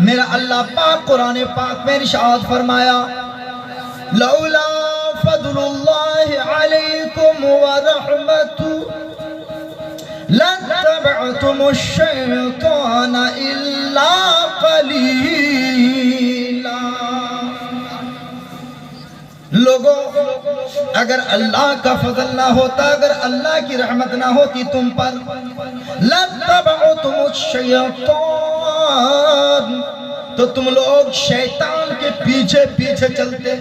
میرا اللہ پاک قرآن پاک میں ارشاد فرمایا لولا فضل اللہ علیکم ورحمتہ لاتبعتم الشیطان الا قلیلا۔ لوگو اگر اللہ کا فضل نہ ہوتا، اگر اللہ کی رحمت نہ ہوتی تم پر، لاتبعتم الشیطان، تو تم لوگ شیطان کے پیچھے پیچھے چلتے،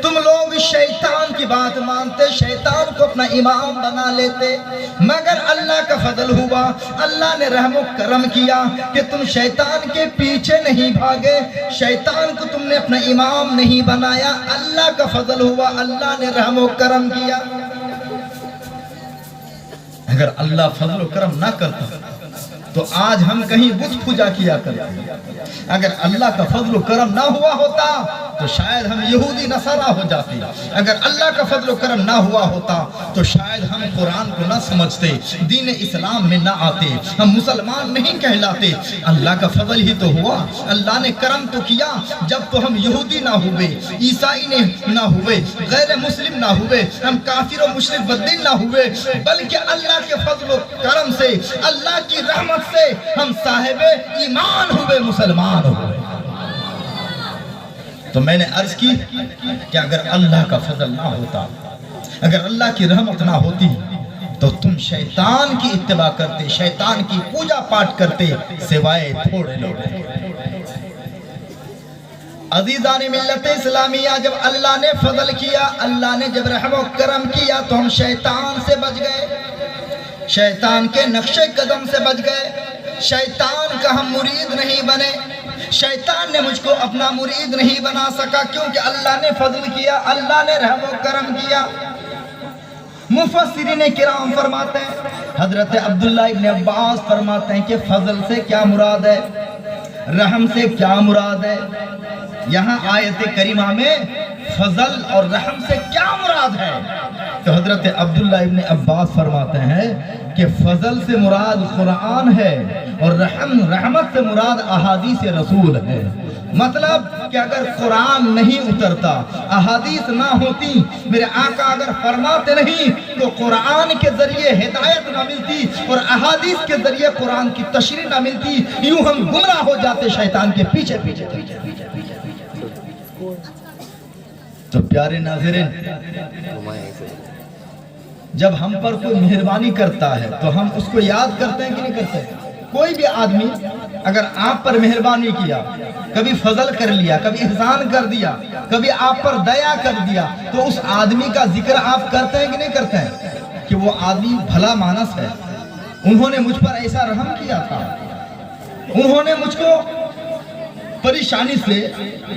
تم لوگ شیطان کی بات مانتے، شیطان کو اپنا امام بنا لیتے۔ مگر اللہ کا فضل ہوا، اللہ نے رحم و کرم کیا کہ تم شیطان کے پیچھے نہیں بھاگے، شیطان کو تم نے اپنا امام نہیں بنایا۔ اللہ کا فضل ہوا، اللہ نے رحم و کرم کیا۔ اگر اللہ فضل و کرم نہ کرتا تو آج ہم کہیں بت پوجا کیا کرتے۔ اگر اللہ کا فضل و کرم نہ ہوا ہوتا تو شاید ہم یہودی نصارہ ہو جاتے۔ اگر اللہ کا فضل و کرم نہ ہوا ہوتا تو شاید ہم قرآن کو نہ سمجھتے، دین اسلام میں نہ آتے، ہم مسلمان نہیں کہلاتے۔ اللہ کا فضل ہی تو ہوا، اللہ نے کرم تو کیا جب تو ہم یہودی نہ ہوئے، عیسائی نہ ہوئے، غیر مسلم نہ ہوئے، ہم کافر و مشرک بدین نہ ہوئے، بلکہ اللہ کے فضل و کرم سے، اللہ کی رحمت سے ہم صاحب ایمان ہوئے، مسلمان ہوئے۔ تو میں نے عرض کی کہ اگر اللہ کا فضل نہ ہوتا، اگر اللہ کی رحمت نہ ہوتی تو تم شیطان کی اتباع کرتے، شیطان کی پوجا پاٹ کرتے، سوائے تھوڑے لوگ۔ عزیزان ملت اسلامیہ، جب اللہ نے فضل کیا، اللہ نے جب رحم و کرم کیا تو ہم شیطان سے بچ گئے، شیطان کے نقش قدم سے بچ گئے، شیطان کا ہم مرید نہیں بنے، شیطان نے مجھ کو اپنا مرید نہیں بنا سکا، کیونکہ اللہ نے فضل کیا، اللہ نے رحم و کرم کیا۔ مفسرین کرام فرماتے ہیں، حضرت عبداللہ ابن عباس فرماتے ہیں کہ فضل سے کیا مراد ہے، رحم سے کیا مراد ہے۔ یہاں آیت کریمہ میں فضل اور رحم سے کیا مراد ہے؟ تو حضرت عبداللہ ابن عباس فرماتے ہیں کہ فضل سے مراد قرآن ہے اور رحمت سے مراد احادیث رسول ہے۔ مطلب کہ اگر قرآن نہیں اترتا، احادیث نہ ہوتی، میرے آقا اگر فرماتے نہیں تو قرآن کے ذریعے ہدایت نہ ملتی اور احادیث کے ذریعے قرآن کی تشریح نہ ملتی، یوں ہم گمراہ ہو جاتے شیطان کے پیچھے پیچھے۔ تو پیارے ناظرین، جب ہم پر کوئی مہربانی کرتا ہے تو ہم اس کو یاد کرتے ہیں کہ نہیں کرتے؟ کوئی بھی آدمی اگر آپ پر مہربانی کیا، کبھی فضل کر لیا، کبھی احسان کر دیا، کبھی آپ پر دیا کر دیا، تو اس آدمی کا ذکر آپ کرتے ہیں کہ نہیں کرتے ہیں کہ وہ آدمی بھلا مانس ہے، انہوں نے مجھ پر ایسا رحم کیا تھا، انہوں نے مجھ کو پریشانی سے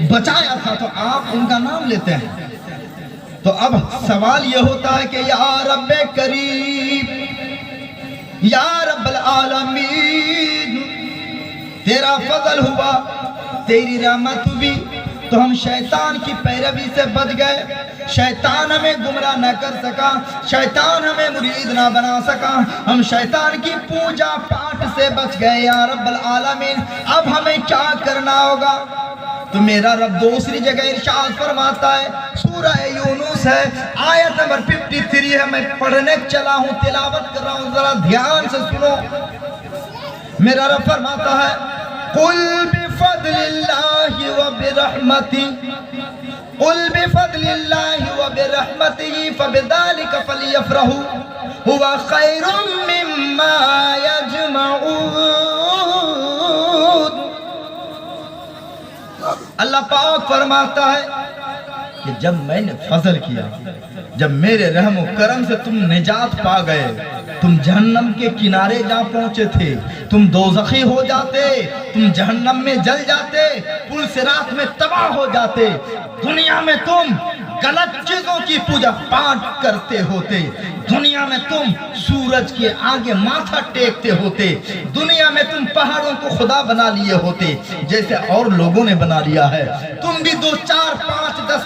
بچایا تھا، تو آپ ان کا نام لیتے ہیں۔ تو اب سوال یہ ہوتا ہے کہ یا رب کریم، یا رب العالمین، تیرا فضل ہوا، تیری رحمت ہوئی تو ہم شیطان کی پیروی سے بچ گئے، شیطان ہمیں گمراہ نہ کر سکا، شیطان ہمیں مرید نہ بنا سکا، ہم شیطان کی پوجا پاٹ سے بچ گئے یا رب العالمین۔ اب ہمیں کیا کرنا ہوگا؟ تو میرا رب دوسری جگہ ارشاد فرماتا ہے، سورہ یونس ہے، آیت نمبر 53 ہے، میں پڑھنے چلا ہوں، تلاوت کر رہا ہوں، ذرا دھیان سے سنو۔ میرا رب فرماتا ہے قُلْ بِفَضْلِ اللَّهِ وَبِرَحْمَتِهِ قُلْ بِفَضْلِ اللَّهِ وَبِرَحْمَتِهِ فَبِذَلِكَ فَلْيَفْرَحُوا هُوَ خَيْرٌ مِّمَّا يَجْمَعُونَ۔ اللہ پاک فرماتا ہے کہ جب میں نے فضل کیا، جب میرے رحم و کرم سے تم نجات پا گئے، تم جہنم کے کنارے جا پہنچے تھے، تم دوزخی ہو جاتے، تم جہنم میں جل جاتے، پل صراط میں تباہ ہو جاتے، دنیا میں تم غلط چیزوں کی پوجا پاٹ کرتے ہوتے، دنیا میں تم سورج کے آگے ماتھا ٹیکتے ہوتے، دنیا میں تم پہاڑوں کو خدا بنا لیے ہوتے جیسے اور لوگوں نے بنا لیا ہے، تم بھی 2 4 5 10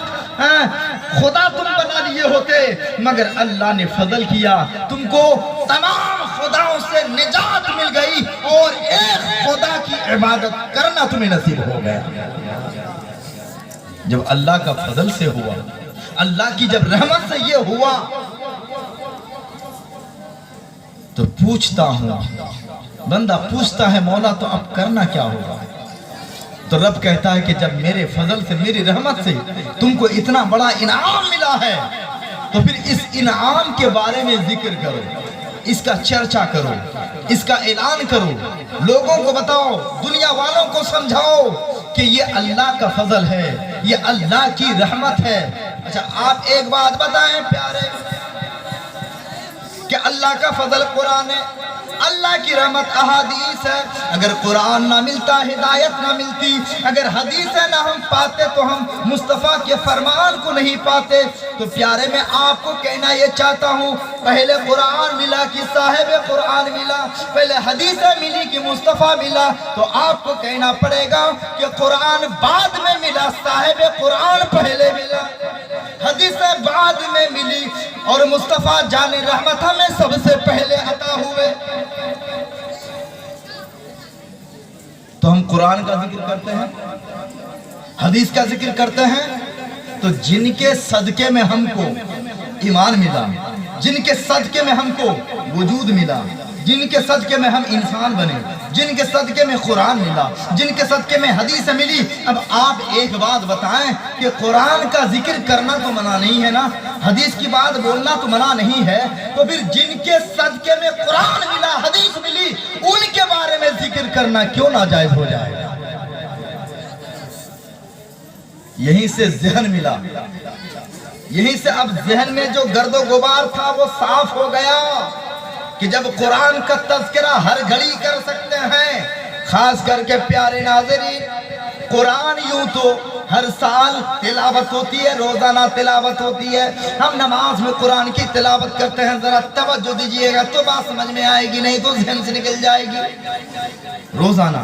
خدا تم بنا لیے ہوتے، مگر اللہ نے فضل کیا، تم کو تمام خداؤں سے سے نجات مل گئی اور ایک خدا کی عبادت کرنا تمہیں نصیب ہو گیا۔ جب اللہ کا فضل سے ہوا، اللہ کی جب رحمت سے یہ ہوا، تو پوچھتا ہوں، بندہ پوچھتا ہے مولا تو اب کرنا کیا ہوگا؟ تو رب کہتا ہے کہ جب میرے فضل سے، میری رحمت سے تم کو اتنا بڑا انعام ملا ہے تو پھر اس انعام کے بارے میں ذکر کرو، اس کا چرچا کرو، اس کا اعلان کرو، لوگوں کو بتاؤ، دنیا والوں کو سمجھاؤ کہ یہ اللہ کا فضل ہے، یہ اللہ کی رحمت ہے۔ اچھا آپ ایک بات بتائیں پیارے، کہ اللہ کا فضل قرآن ہے، اللہ کی رحمت احادیث ہے۔ اگر قرآن نہ ملتا، ہدایت نہ ملتی، اگر حدیثیں نہ ہم پاتے تو ہم مصطفیٰ کے فرمان کو نہیں پاتے۔ تو پیارے میں آپ کو کہنا یہ چاہتا ہوں، پہلے قرآن ملا کہ صاحب قرآن ملا، پہلے حدیثیں ملی کہ مصطفیٰ ملا، تو آپ کو کہنا پڑے گا کہ قرآن بعد میں ملا، صاحب قرآن پہلے ملا، حدیثیں بعد میں ملی، اور مصطفیٰ جان رحمت ہمیں سب سے پہلے عطا ہوئے۔ تو ہم قرآن کا ذکر کرتے ہیں، حدیث کا ذکر کرتے ہیں، تو جن کے صدقے میں ہم کو ایمان ملا، جن کے صدقے میں ہم کو وجود ملا، جن کے صدقے میں ہم انسان بنے، جن کے صدقے میں قرآن ملا، جن کے صدقے میں حدیث ملی، اب آپ ایک بات بتائیں کہ قرآن کا ذکر کرنا تو منع نہیں ہے نا، حدیث کی بات بولنا تو منع نہیں ہے، تو پھر جن کے صدقے میں قرآن ملا، حدیث ملی، ان کے بارے میں ذکر کرنا کیوں ناجائز ہو جائے؟ یہیں سے ذہن ملا، یہیں سے اب ذہن میں جو گرد و غبار تھا وہ صاف ہو گیا کہ جب قرآن کا تذکرہ ہر گھڑی کر سکتے ہیں، خاص کر کے پیارے ناظرین، قرآن یوں تو ہر سال تلاوت ہوتی ہے، روزانہ تلاوت ہوتی ہے، ہم نماز میں قرآن کی تلاوت کرتے ہیں، ذرا توجہ دیجئے گا تو بات سمجھ میں آئے گی، نہیں تو ذہن سے نکل جائے گی۔ روزانہ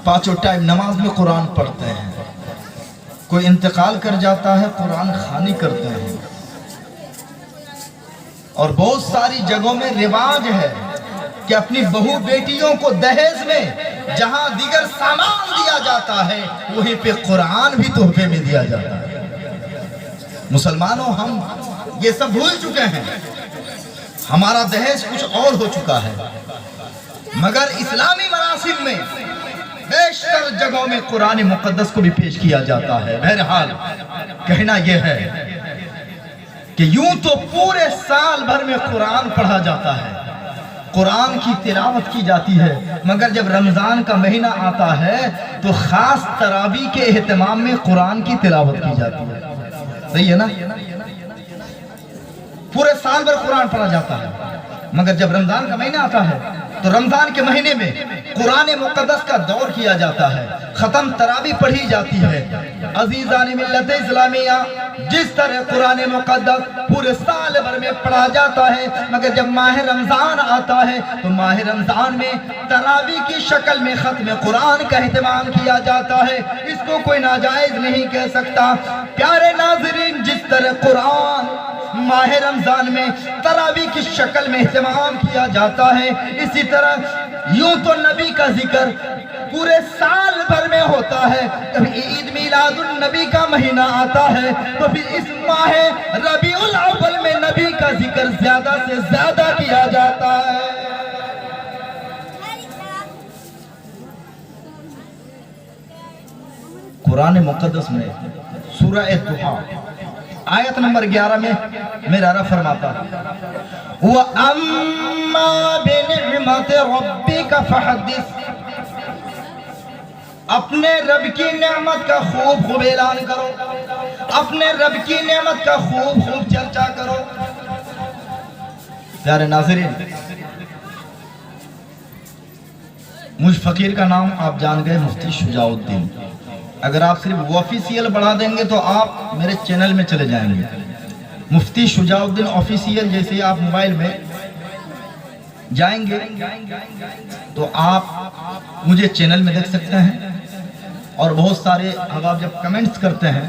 پانچوں ٹائم نماز میں قرآن پڑھتے ہیں، کوئی انتقال کر جاتا ہے قرآن خوانی کرتے ہیں، اور بہت ساری جگہوں میں رواج ہے کہ اپنی بہو بیٹیوں کو دہیز میں جہاں دیگر سامان دیا جاتا ہے وہیں پہ قرآن بھی تحفے میں دیا جاتا ہے۔ مسلمانوں ہم یہ سب بھول چکے ہیں، ہمارا دہیز کچھ اور ہو چکا ہے، مگر اسلامی مراسم میں بیشتر جگہوں میں قرآن مقدس کو بھی پیش کیا جاتا ہے۔ بہرحال کہنا یہ ہے کہ یوں تو پورے سال بھر میں قرآن پڑھا جاتا ہے، قرآن کی تلاوت کی جاتی ہے، مگر جب رمضان کا مہینہ آتا ہے تو خاص تراویح کے اہتمام میں قرآن کی تلاوت کی جاتی ہے۔ صحیح ہے نا؟ پورے سال بھر قرآن پڑھا جاتا ہے، مگر جب رمضان کا مہینہ آتا ہے تو رمضان کے مہینے میں قرآن مقدس کا دور کیا جاتا ہے، ختم تراویح پڑھی جاتی ہے۔ عزیزان ملت اسلامیہ، جس طرح قرآن مقدس پورے سال بھر میں پڑھا جاتا ہے، مگر جب ماہ رمضان آتا ہے تو ماہ رمضان میں تراویح کی شکل میں ختم قرآن کا اہتمام کیا جاتا ہے، اس کو کوئی ناجائز نہیں کہہ سکتا۔ پیارے ناظرین، جس طرح قرآن ماہ رمضان میں تراویح کی شکل میں اہتمام کیا جاتا ہے، اسی طرح یوں تو نبی کا ذکر پورے سال بھر میں ہوتا ہے، کبھی عید میلاد النبی کا مہینہ آتا ہے تو پھر اس ماہ ربیع الاول میں نبی کا ذکر زیادہ سے زیادہ کیا جاتا ہے۔ قرآن مقدس میں سورہ ضحیٰ آیت نمبر 11 میں میرا رب فرماتا ہے وَأَمَّا بِنِعْمَةِ رَبِّكَ فَحَدِّثْ، اپنے رب کی نعمت کا خوب خوب اعلان کرو، اپنے رب کی نعمت کا خوب خوب چرچا کرو۔ پیارے ناظرین، مجھ فقیر کا نام آپ جان گئے، مفتی شجاع الدین۔ اگر آپ صرف وہ آفیسیل بڑھا دیں گے تو آپ میرے چینل میں چلے جائیں گے، مفتی شجاع الدین آفیسیل، جیسے آپ موبائل میں جائیں گے تو آپ مجھے چینل میں دیکھ سکتے ہیں، اور بہت سارے اب آپ جب کمنٹس کرتے ہیں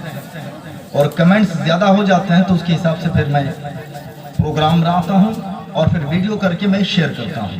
اور کمنٹس زیادہ ہو جاتے ہیں تو اس کے حساب سے پھر میں پروگرام بناتا ہوں اور پھر ویڈیو کر کے میں شیئر کرتا ہوں۔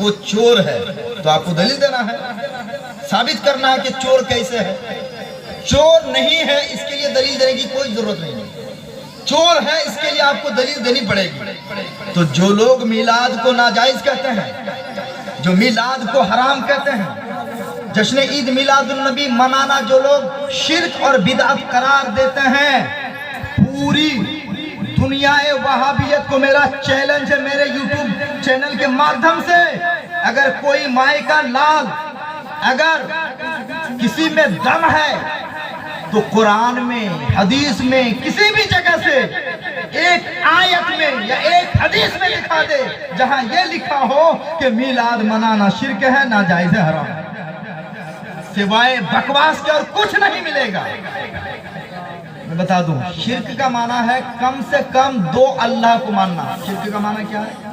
وہ چور ہے تو آپ کو دلیل دینا ہے، ثابت کرنا ہے کہ چور کیسے ہے۔ چور نہیں ہے اس کے لیے دلیل دینے کی کوئی ضرورت نہیں ہے، چور ہے اس کے لیے آپ کو دلیل دینی پڑے گی۔ تو جو لوگ میلاد کو ناجائز کہتے ہیں، جو میلاد کو حرام کہتے ہیں، جشن عید میلاد النبی منانا جو لوگ شرک اور بدعت قرار دیتے ہیں، پوری دنیا وہابیت کو میرا چیلنج ہے، میرے یوٹیوب چینل کے مادھیم سے اگر کوئی مائع کا لال اگر کسی میں دم ہے تو قرآن میں، حدیث میں، کسی بھی جگہ سے ایک آیت میں یا ایک حدیث میں لکھا دے جہاں یہ لکھا ہو کہ میلاد منانا شرک ہے، ناجائز ہے، حرام ہے، سوائے بکواس کے اور کچھ نہیں ملے گا۔ میں بتا دوں، شرک کا معنی ہے کم سے کم دو اللہ کو ماننا۔ شرک کا معنی کیا ہے؟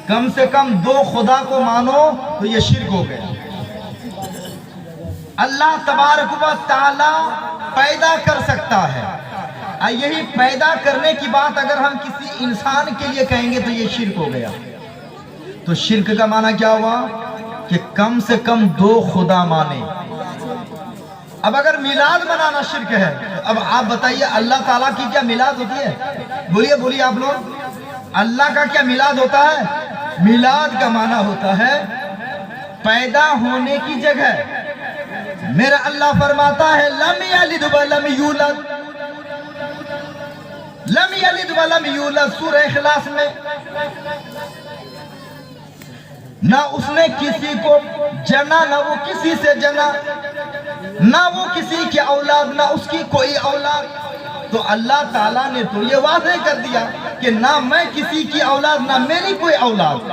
کم سے کم دو خدا کو مانو تو یہ شرک ہو گئے۔ اللہ تبارک و تعالی پیدا کر سکتا ہے، یہی پیدا کرنے کی بات اگر ہم کسی انسان کے لیے کہیں گے تو یہ شرک ہو گیا۔ تو شرک کا معنی کیا ہوا کہ کم سے کم دو خدا مانے۔ اب اگر میلاد منانا شرک ہے، اب آپ بتائیے اللہ تعالیٰ کی کیا میلاد ہوتی ہے؟ بولیے آپ لوگ، اللہ کا کیا میلاد ہوتا ہے؟ میلاد کا معنی ہوتا ہے پیدا ہونے کی جگہ۔ میرا اللہ فرماتا ہے لم یلد ولم یولد، لم یلد ولم یولد، سورہ اخلاص میں، نہ اس نے کسی کو جنا، نہ وہ کسی سے جنا، نہ وہ کسی کی اولاد، نہ اس کی کوئی اولاد۔ تو اللہ تعالیٰ نے تو یہ واضح کر دیا کہ نہ میں کسی کی اولاد، نہ میری کوئی اولاد،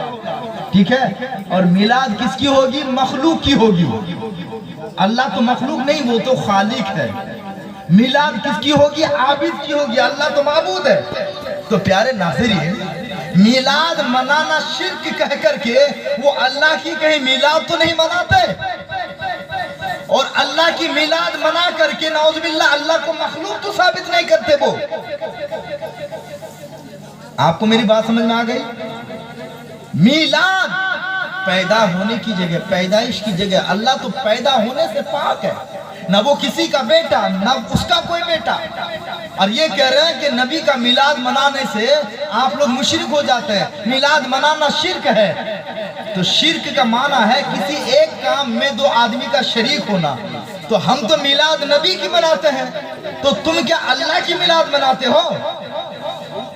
ٹھیک ہے؟ اور میلاد کس کی ہوگی؟ مخلوق کی ہوگی۔ اللہ تو مخلوق نہیں، وہ تو خالق ہے۔ میلاد کس کی ہوگی؟ عابد کی ہوگی، اللہ تو معبود ہے۔ تو پیارے ناظرین، میلاد منانا شرک کہہ کر کے وہ اللہ کی کہیں میلاد تو نہیں مناتے، اور اللہ کی میلاد منا کر کے نعوذ باللہ اللہ کو مخلوق تو ثابت نہیں کرتے۔ وہ آپ کو میری بات سمجھ میں آ گئی؟ میلاد پیدا ہونے کی جگہ، پیدائش کی جگہ، اللہ تو پیدا ہونے سے پاک ہے، نہ وہ کسی کا بیٹا، نہ اس کا کوئی بیٹا۔ اور یہ کہہ رہے ہیں کہ نبی کا میلاد منانے سے آپ لوگ مشرک ہو جاتے ہیں، میلاد منانا شرک ہے۔ تو شرک کا معنی ہے کسی ایک کام میں دو آدمی کا شریک ہونا۔ تو ہم تو میلاد نبی کی مناتے ہیں، تو تم کیا اللہ کی میلاد مناتے ہو؟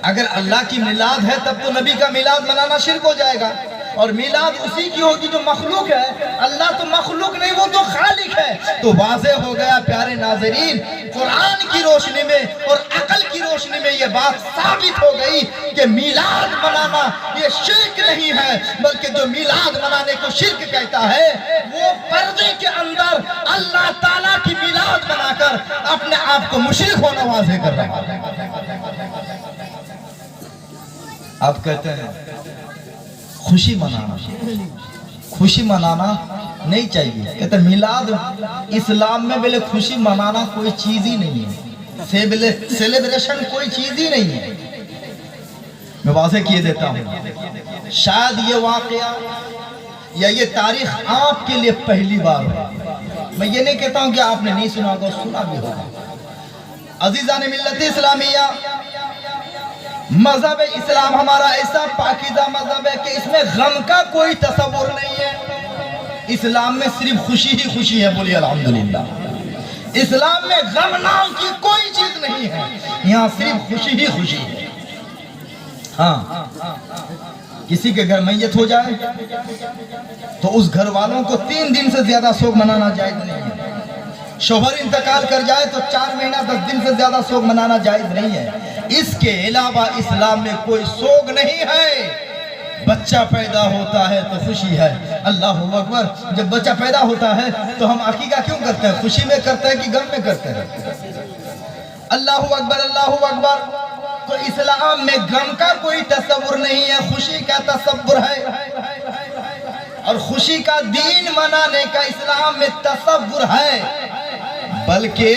اگر اللہ کی میلاد ہے تب تو نبی کا میلاد منانا شرک ہو جائے گا، اور میلاد اسی کی ہوگی جو مخلوق ہے۔ اللہ تو مخلوق نہیں، وہ تو خالق ہے۔ تو واضح ہو گیا پیارے ناظرین، قرآن کی روشنی میں اور عقل کی روشنی میں یہ بات ثابت ہو گئی کہ میلاد منانا یہ شرک نہیں ہے، بلکہ جو میلاد منانے کو شرک کہتا ہے وہ پردے کے اندر اللہ تعالیٰ کی میلاد بنا کر اپنے آپ کو مشرک ہونا واضح کر رہا ہے۔ آپ کہتے ہیں خوشی منانا، خوشی منانا نہیں چاہیے، کہتے ہیں میلاد اسلام میں بلے خوشی منانا کوئی چیز ہی نہیں ہے، سیلیبریشن کوئی چیز ہی نہیں ہے۔ میں واضح کیے دیتا ہوں، شاید یہ واقعہ یا یہ تاریخ آپ کے لیے پہلی بار ہو۔ میں یہ نہیں کہتا ہوں کہ آپ نے نہیں سنا ہوگا، سنا بھی ہوگا۔ عزیزان ملت اسلامیہ، مذہب اسلام ہمارا ایسا پاکیزہ مذہب ہے کہ اس میں غم کا کوئی تصور نہیں ہے۔ اسلام میں صرف خوشی ہی خوشی ہے، بولیے الحمدللہ۔ اسلام میں غم نام کی کوئی چیز نہیں ہے، یہاں صرف خوشی ہی خوشی ہے۔ ہاں، کسی کے گھر میت ہو جائے تو اس گھر والوں کو 3 دن سے زیادہ سوگ منانا جائز نہیں ہے۔ شوہر انتقال کر جائے تو 4 مہینہ 10 دن سے زیادہ سوگ منانا جائز نہیں ہے۔ اس کے علاوہ اسلام میں کوئی سوگ نہیں ہے۔ بچہ پیدا ہوتا ہے تو خوشی ہے، اللہ اکبر۔ جب بچہ پیدا ہوتا ہے تو ہم عقیقہ کیوں کرتے ہیں؟ خوشی میں کرتے ہیں کہ غم میں کرتے ہیں؟ اللہ اکبر، اللہ اکبر۔ تو اسلام میں غم کا کوئی تصور نہیں ہے، خوشی کا تصور ہے، اور خوشی کا دین منانے کا اسلام میں تصور ہے، بلکہ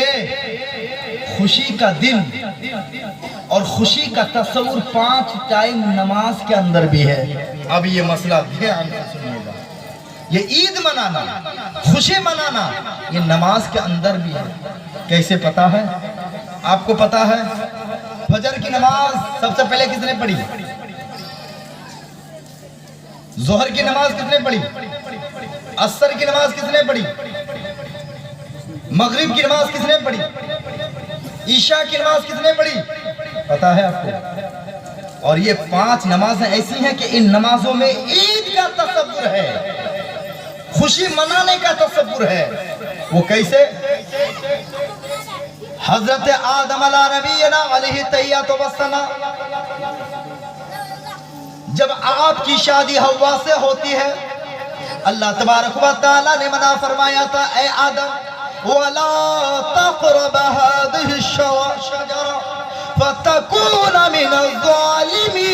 خوشی کا دن اور خوشی کا تصور 5 ٹائم نماز کے اندر بھی ہے۔ اب یہ مسئلہ دھیان سے سنیے گا۔ یہ عید منانا، خوشی منانا، یہ نماز کے اندر بھی ہے۔ کیسے پتا ہے؟ آپ کو پتا ہے فجر کی نماز سب سے پہلے کس نے پڑھی؟ ظہر کی نماز کس نے پڑھی؟ عصر کی نماز کس نے پڑھی؟ مغرب کی نماز کس نے پڑھی؟ عشاء کی نماز کس نے پڑھی؟ پتا ہے آپ کو؟ اور یہ 5 نمازیں ایسی ہیں کہ ان نمازوں میں عید کا تصور ہے، خوشی منانے کا تصور ہے۔ وہ کیسے؟ حضرت آدم علیہ نبینا علیہ تحیات و ثنا، جب آپ کی شادی حوا سے ہوتی ہے، اللہ تبارک و تعالیٰ نے منع فرمایا تھا، اے آدم وَلَا تَقْرَبَ هَذِهِ الشَّجَرَةَ فَتَكُونَ مِنَ الظَّالِمِينَ۔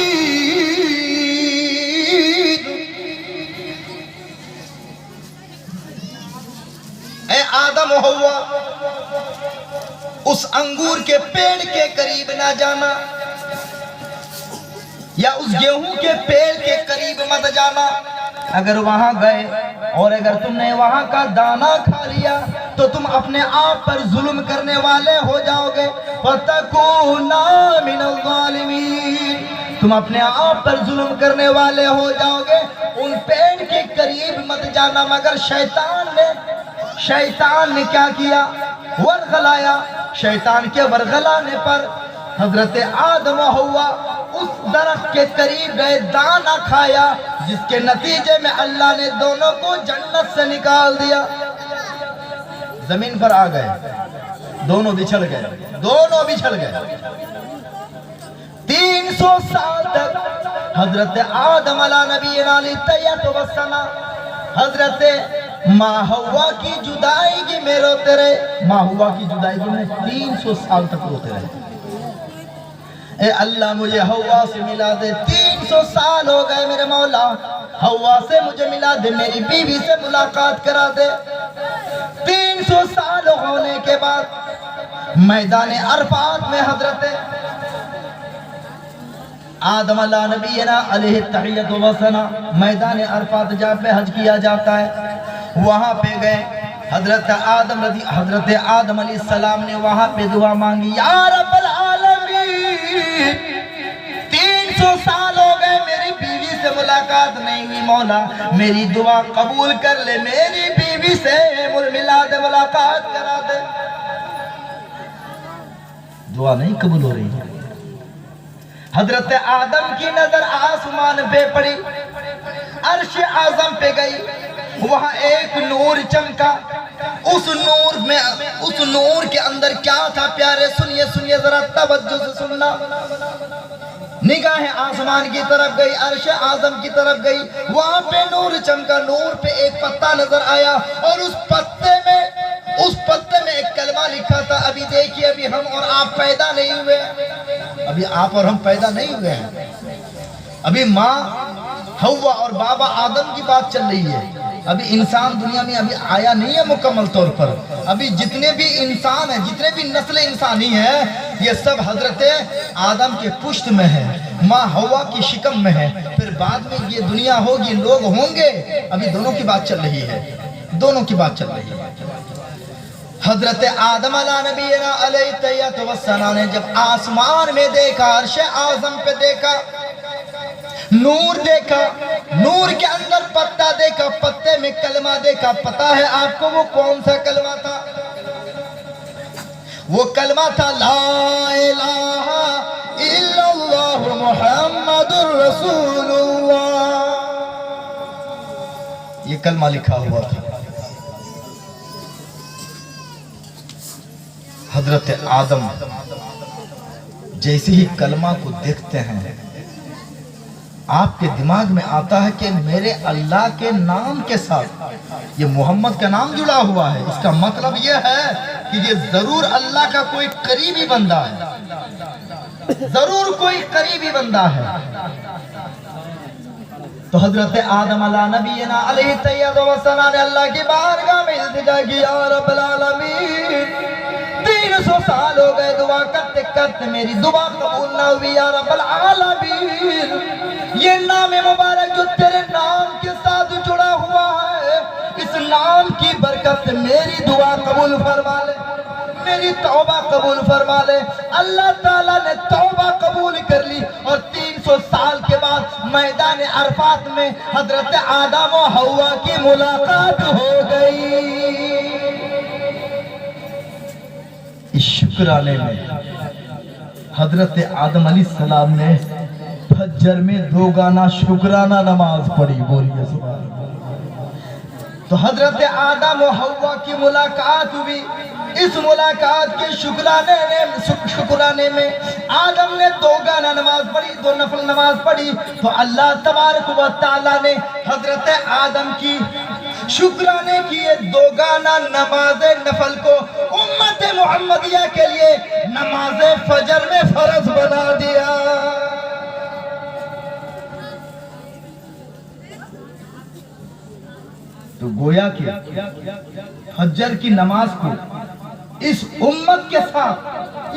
اے آدم و حوا، اس انگور کے پیڑ کے قریب نہ جانا، یا اس گیہوں کے پیڑ کے قریب مت جانا۔ اگر وہاں گئے اور اگر تم نے وہاں کا دانہ کھا لیا تو تم اپنے آپ پر ظلم کرنے والے ہو جاؤ گے۔ وَتَكُونَا مِنَ الظَّالِمِينَ، تم اپنے آپ پر ظلم کرنے والے ہو جاؤ گے۔ ان پیڑ کے قریب مت جانا، مگر شیطان نے کیا کیا؟ ورغلایا۔ شیطان کے ورغلانے پر حضرت آدم و حوا اس درخت کے قریب گئے، دانہ کھایا، جس کے نتیجے میں اللہ نے دونوں کو جنت سے نکال دیا۔ زمین پر آ گئے، دونوں بچھڑ گئے۔ 300 سال تک حضرت آدم علیہ نبینا علیہ تحیات و ثنا حضرت ماں حوا کی جدائیگی میں روتے رہے۔ ماں حوا کی جدائیگی میں 300 سال تک روتے رہے۔ اے اللہ مجھے حوا سے ملا دے، 300 سال ہو گئے میرے مولا، حوا سے مجھے ملا دے، میری بیوی سے ملاقات کرا دے۔ 300 سال ہونے کے بعد میدان عرفات میں حضرت آدم علیہ نبینا علیہ تحیات و ثنا، میدان عرفات جہاں پہ حج کیا جاتا ہے، وہاں پہ گئے۔ حضرت آدم علیہ السلام نے وہاں پہ دعا مانگی، یا رب العالمین 300 سال ہو گئے میری بیوی سے ملاقات نہیں ہوئی، مولا میری دعا قبول کر لے، میری بیوی سے ملا دے، ملاقات کرا دے۔ دعا نہیں قبول ہو رہی ہے۔ حضرت آدم کی نظر آسمان پہ پڑی، عرش اعظم پہ گئی، وہاں ایک نور چمکا۔ اس نور کے اندر کیا تھا پیارے؟ سنیے ذرا توجہ سے سننا۔ نگاہیں آسمان کی طرف گئی، عرش اعظم کی طرف گئی، وہاں پہ نور چمکا، نور پہ ایک پتا نظر آیا، اور اس پتے میں ایک کلمہ لکھا تھا۔ ابھی دیکھیے، ابھی ہم اور آپ پیدا نہیں ہوئے، ابھی آپ اور ہم پیدا نہیں ہوئے ہیں، ابھی ماں حوا اور بابا آدم کی بات چل رہی ہے، ابھی انسان دنیا میں ابھی آیا نہیں ہے مکمل طور پر۔ ابھی جتنے بھی انسان ہیں، جتنے بھی نسل انسانی ہے، یہ سب حضرت آدم کے پشت میں ہے، ماں حوا کی شکم میں ہے، پھر بعد میں یہ دنیا ہوگی، لوگ ہوں گے۔ ابھی دونوں کی بات چل رہی ہے، دونوں کی بات چل رہی ہے۔ حضرت آدم علیہ نبینا علیہ تحیات و ثنا نے جب آسمان میں دیکھا، عرش اعظم پہ دیکھا، نور دیکھا، نور کے اندر پتا دیکھا، پتے میں کلمہ دیکھا۔ پتا ہے آپ کو وہ کون سا کلمہ تھا؟ وہ کلمہ تھا لا الہ الا اللہ محمد رسول اللہ۔ یہ کلمہ لکھا ہوا تھا۔ حضرت آدم جیسے ہی کلمہ کو دیکھتے ہیں، آپ کے دماغ میں آتا ہے کہ میرے اللہ کے نام کے ساتھ یہ محمد کا نام جڑا ہوا ہے، اس کا مطلب یہ ہے کہ یہ ضرور اللہ کا کوئی قریبی بندہ ہے، ضرور کوئی قریبی بندہ ہے۔ تو حضرت آدم علیہ نبینا علیہ تحیات و ثنا نے اللہ کی بارگاہ میں التجا کی، یا رب العالمین 300 سال ہو گئے دعا کرتے کرتے، میری دعا قبول نہ ہوئی، یا رب العالمین یہ نام مبارک جو تیرے نام کے ساتھ جڑا ہوا ہے رکعت میری دعا قبول فرما لے، میری توبہ قبول فرما لے۔ اللہ تعالیٰ نے توبہ قبول کر لی، اور 300 سال کے بعد میدان عرفات میں حضرت آدم و حوا کی ملاقات ہو گئی۔ اس شکرانے میں حضرت آدم علیہ السلام نے فجر میں 2 گانا شکرانہ نماز پڑھی، بولیے سبحان اللہ۔ تو حضرت آدم و حوا کی ملاقات ہوئی۔ اس ملاقات کے شکرانے میں آدم نے 2 گانا نماز پڑھی، 2 نفل نماز پڑھی، تو اللہ تبارک و تعالیٰ نے حضرت آدم کی شکرانے کی یہ 2 گانا نماز نفل کو امت محمدیہ کے لیے نماز فجر میں فرض بنا دیا۔ تو گویا کہ فجر کی نماز کو اس امت کے ساتھ،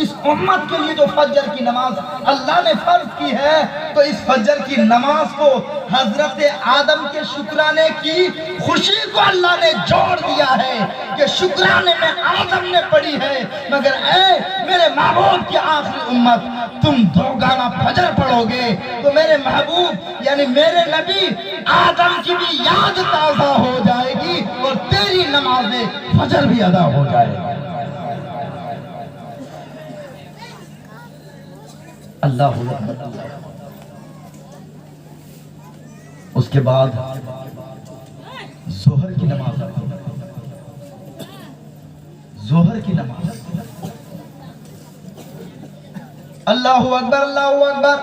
اس امت کے لیے جو فجر کی نماز اللہ نے فرض کی ہے، تو اس فجر کی نماز کو حضرت آدم کے شکرانے کی خوشی کو اللہ نے جوڑ دیا ہے کہ شکرانے میں آدم نے پڑھی ہے، مگر اے میرے معبود کی آخری امت، تم 2 گانا فجر پڑھو گے تو میرے محبوب یعنی میرے نبی آدم کی بھی یاد تازہ ہو جائے گی، اور تیری نماز فجر بھی ادا ہو جائے گی۔ اللہ اکبر۔ اس کے بعد ظہر کی نماز، ظہر کی نماز، اللہ اکبر اللہ اکبر۔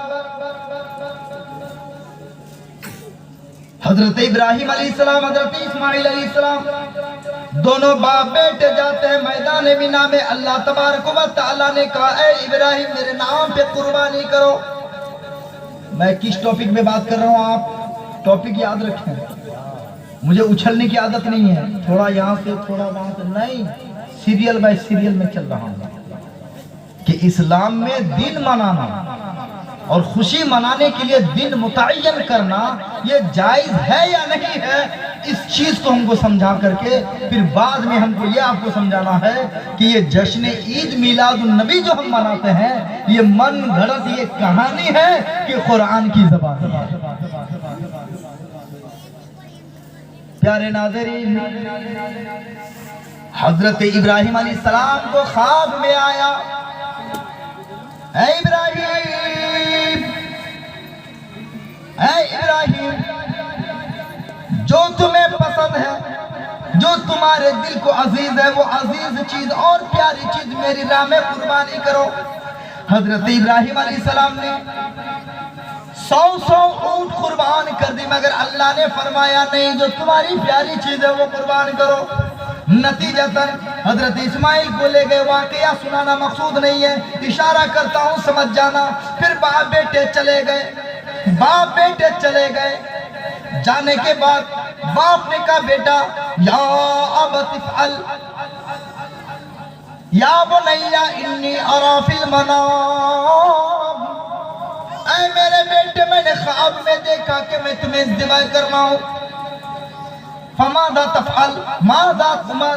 حضرت ابراہیم علیہ السلام، حضرت اسماعیل علیہ السلام، دونوں باپ بیٹے جاتے ہیں میدان مینا میں۔ اللہ تبارک و تعالیٰ نے کہا اے ابراہیم میرے نام پہ قربانی کرو۔ میں کس ٹاپک میں بات کر رہا ہوں، آپ ٹاپک یاد رکھیں، مجھے اچھلنے کی عادت نہیں ہے، تھوڑا یہاں سے تھوڑا وہاں سے نہیں، سیریل بائی سیریل میں چل رہا ہوں کہ اسلام میں دن منانا اور خوشی منانے کے لیے دن متعین کرنا یہ جائز ہے یا نہیں ہے، اس چیز کو ہم کو سمجھا کر کے پھر بعد میں ہم کو یہ آپ کو سمجھانا ہے کہ یہ جشن عید میلاد النبی جو ہم مناتے ہیں یہ من گھڑت یہ کہانی ہے کہ قرآن کی زبان ہے۔ پیارے ناظرین، حضرت ابراہیم علیہ السلام کو خواب میں آیا، اے ابراہیم، اے ابراہیم، جو تمہیں پسند ہے، جو تمہارے دل کو عزیز ہے، وہ عزیز چیز اور پیاری چیز میری راہ میں قربانی کرو۔ حضرت ابراہیم علیہ السلام نے 100 اونٹ قربان کر دی، مگر اللہ نے فرمایا نہیں، جو تمہاری پیاری چیز ہے وہ قربان کرو۔ نتیجتاً حضرت اسماعیل کو لے گئے، واقعہ سنانا مقصود نہیں ہے، اشارہ کرتا ہوں سمجھ جانا۔ پھر باپ بیٹے چلے گئے، جانے کے بعد باپ نے کہا بیٹا یا ابت افعل یا بنی انی اری فی المنام، اے میرے بیٹے میں نے خواب میں دیکھا کہ میں تمہیں ذبح کرنا ہوں۔ فماذا تفعل ماذا تؤمر،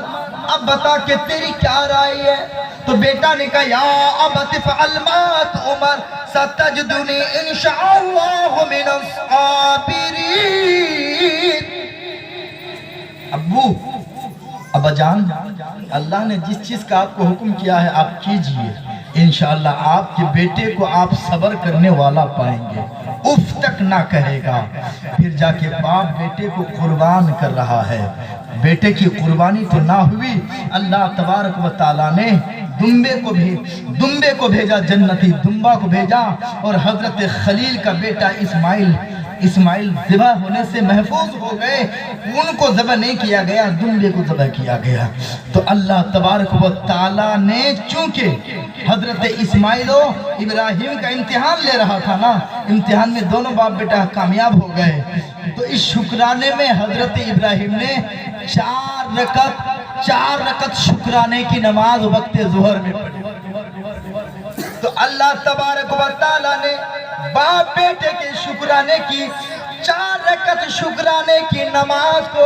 اب بتا کہ تیری کیا رائے ہے؟ تو بیٹا نے کہا یا ابت افعل ما تؤمر ستجدنی انشاءاللہ من الصابرین۔ ابا جان، اللہ نے جس چیز کا آپ کو حکم کیا ہے آپ کیجئے، انشاءاللہ آپ کے بیٹے کو آپ صبر کرنے والا پائیں گے، اف تک نہ کہے گا۔ پھر جا کے باپ بیٹے کو قربان کر رہا ہے، بیٹے کی قربانی تو نہ ہوئی، اللہ تبارک و تعالیٰ نے دمبے کو بھیجا، جنتی دمبا کو بھیجا، اور حضرت خلیل کا بیٹا اسماعیل ذبح ہونے سے محفوظ ہو گئے، ان کو ذبح نہیں کیا گیا، دمبے کو ذبح کیا گیا۔ تو اللہ تبارک و تعالیٰ نے چونکہ حضرت اسماعیل و ابراہیم کا امتحان لے رہا تھا نا، امتحان میں دونوں باپ بیٹا کامیاب ہو گئے، تو اس شکرانے میں حضرت ابراہیم نے 4 رکعت شکرانے کی نماز وقت ظہر میں پڑھی۔ تو اللہ تبارک و تعالیٰ نے باپ بیٹے کے شکرانے کی 4 رکعت شکرانے کی نماز کو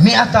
100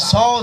100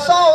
100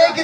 1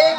1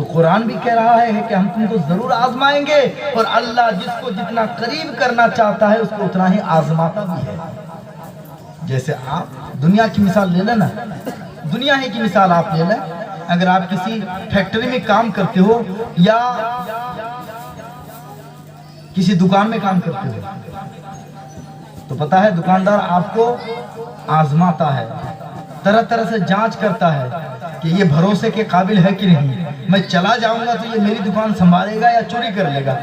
تو قرآن بھی کہہ رہا ہے کہ ہم تم کو ضرور آزمائیں گے، اور اللہ جس کو جتنا قریب کرنا چاہتا ہے اس کو اتنا ہی آزماتا بھی ہے۔ جیسے آپ دنیا کی مثال لے لیں نا، دنیا ہی کی مثال آپ لے لیں، اگر آپ کسی فیکٹری میں کام کرتے ہو یا کسی دکان میں کام کرتے ہو تو پتا ہے دکاندار آپ کو آزماتا ہے، طرح طرح سے جانچ کرتا ہے کہ یہ بھروسے کے قابل ہے کہ نہیں، میں چلا جاؤں گا تو یہ میری دکان سنبھالے گا یا چوری کر لے گا،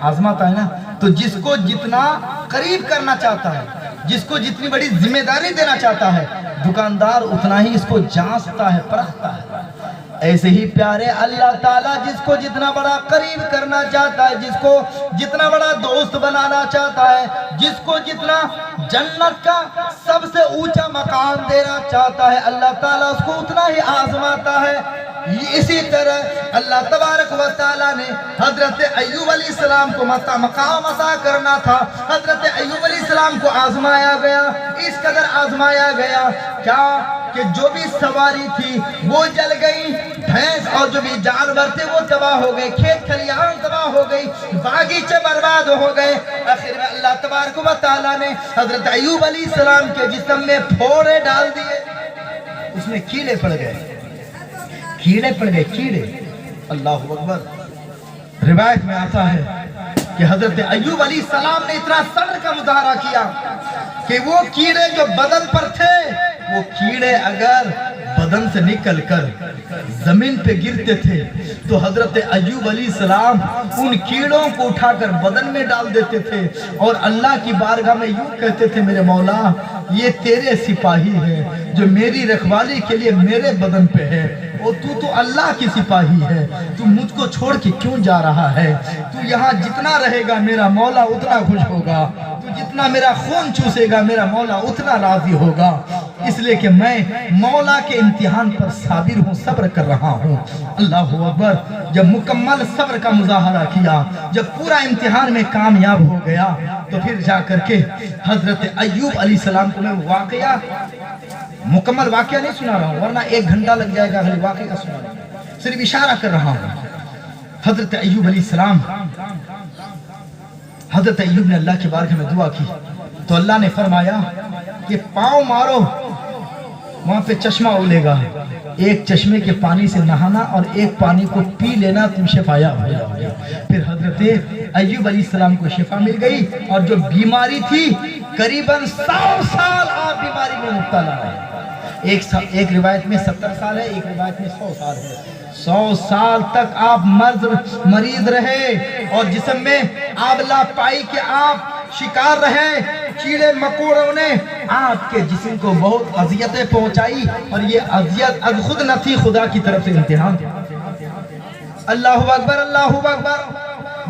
آزماتا ہے نا۔ تو جس کو جتنا قریب کرنا چاہتا ہے، جس کو جتنی بڑی ذمہ داری دینا چاہتا ہے، دکاندار اتنا ہی اس کو جانچتا ہے، پرکھتا ہے۔ ایسے ہی پیارے اللہ تعالیٰ جس کو جتنا بڑا قریب کرنا چاہتا ہے، جس کو جتنا بڑا دوست بنانا چاہتا ہے، جس کو جتنا جنت کا سب سے اونچا مقام دینا چاہتا ہے، اللہ تعالیٰ اس کو اتنا ہی آزماتا ہے۔ اسی طرح اللہ تبارک و تعالیٰ نے حضرت ایوب علیہ السلام کو مقام عطا کرنا تھا، حضرت ایوب علیہ السلام کو آزمایا گیا، اس قدر آزمایا گیا کیا کہ جو بھی سواری تھی وہ جل گئی، بھینس اور جو بھی جانور تھے وہ تباہ ہو گئے، کھیت کھلیان تباہ ہو گئی، باغیچے برباد ہو گئے۔ آخر میں اللہ تبارک و تعالیٰ نے حضرت ایوب علیہ السلام کے جسم میں پھوڑے ڈال دیے، اس میں کیڑے پڑ گئے، کیڑے پڑ گئے، کیڑے۔ اللہ اکبر۔ روایت میں آتا ہے کہ حضرت ایوب علیہ السلام نے اتنا صبر کا مظاہرہ کیا کہ وہ کیڑے جو بدن پر تھے، وہ کیڑے اگر بدن سے نکل کر زمین پہ گرتے تھے تو حضرت ایوب علیہ السلام ان کیڑوں کو اٹھا کر بدن میں ڈال دیتے تھے اور اللہ کی بارگاہ میں یوں کہتے تھے، میرے مولا یہ تیرے سپاہی ہے جو میری رکھوالی کے لیے میرے بدن پہ ہے، اور تو اللہ کی سپاہی ہے، تو مجھ کو چھوڑ کے کیوں جا رہا ہے؟ تو یہاں جتنا رہے گا میرا مولا اتنا خوش ہوگا، تو جتنا میرا خون چوسے گا میرا مولا اتنا راضی ہوگا، اس لیے کہ میں مولا کے امتحان پر صابر ہوں، صبر کر رہا ہوں۔ اللہ اکبر۔ جب مکمل صبر کا مظاہرہ کیا، جب پورا امتحان میں کامیاب ہو گیا تو پھر جا کر کے حضرت ایوب علیہ السلام کو میں واقعہ، مکمل واقعہ نہیں سنا رہا ہوں ورنہ 1 گھنٹہ لگ جائے گا، واقعہ کا سنا رہا ہوں، صرف اشارہ کر رہا ہوں۔ حضرت ایوب علیہ السلام، حضرت ایوب نے اللہ کی بارگاہ میں دعا کی تو اللہ نے فرمایا کہ پاؤں مارو، وہاں پہ چشمہ اولے گا، ایک چشمے کے پانی سے نہانا اور ایک پانی کو پی لینا، تم شفا یاب ہو جاؤ گے۔ پھر حضرت ایوب علیہ السلام کو شفا مل گئی، اور جو بیماری تھی قریباً 100 سال آپ بیماری میں مبتلا رہے۔ ایک روایت میں 70 سال ہے، ایک روایت میں 100 سال ہے۔ 100 سال تک آپ مریض رہے اور جسم میں آبلہ پائی کے آپ شکار رہے، کیڑے مکوڑوں نے آپ کے جسم کو بہت اذیتیں پہنچائی، اور یہ اذیت از خود نہ تھی، خدا کی طرف سے امتحان تھا۔ اللہ اکبر، اللہ اکبر۔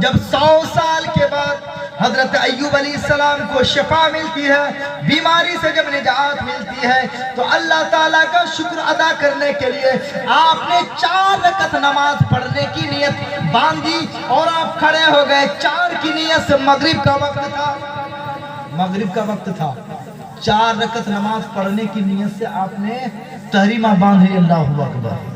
جب 100 سال کے بعد حضرت ایوب علیہ السلام کو شفا ملتی ہے، بیماری سے جب نجات ملتی ہے، تو اللہ تعالیٰ کا شکر ادا کرنے کے لیے آپ نے 4 رکعت نماز پڑھنے کی نیت باندھی اور آپ کھڑے ہو گئے۔ 4 کی نیت سے مغرب کا وقت تھا، مغرب کا وقت تھا، 4 رکعت نماز پڑھنے کی نیت سے آپ نے تحریمہ باندھ لی۔ اللہ اکبر۔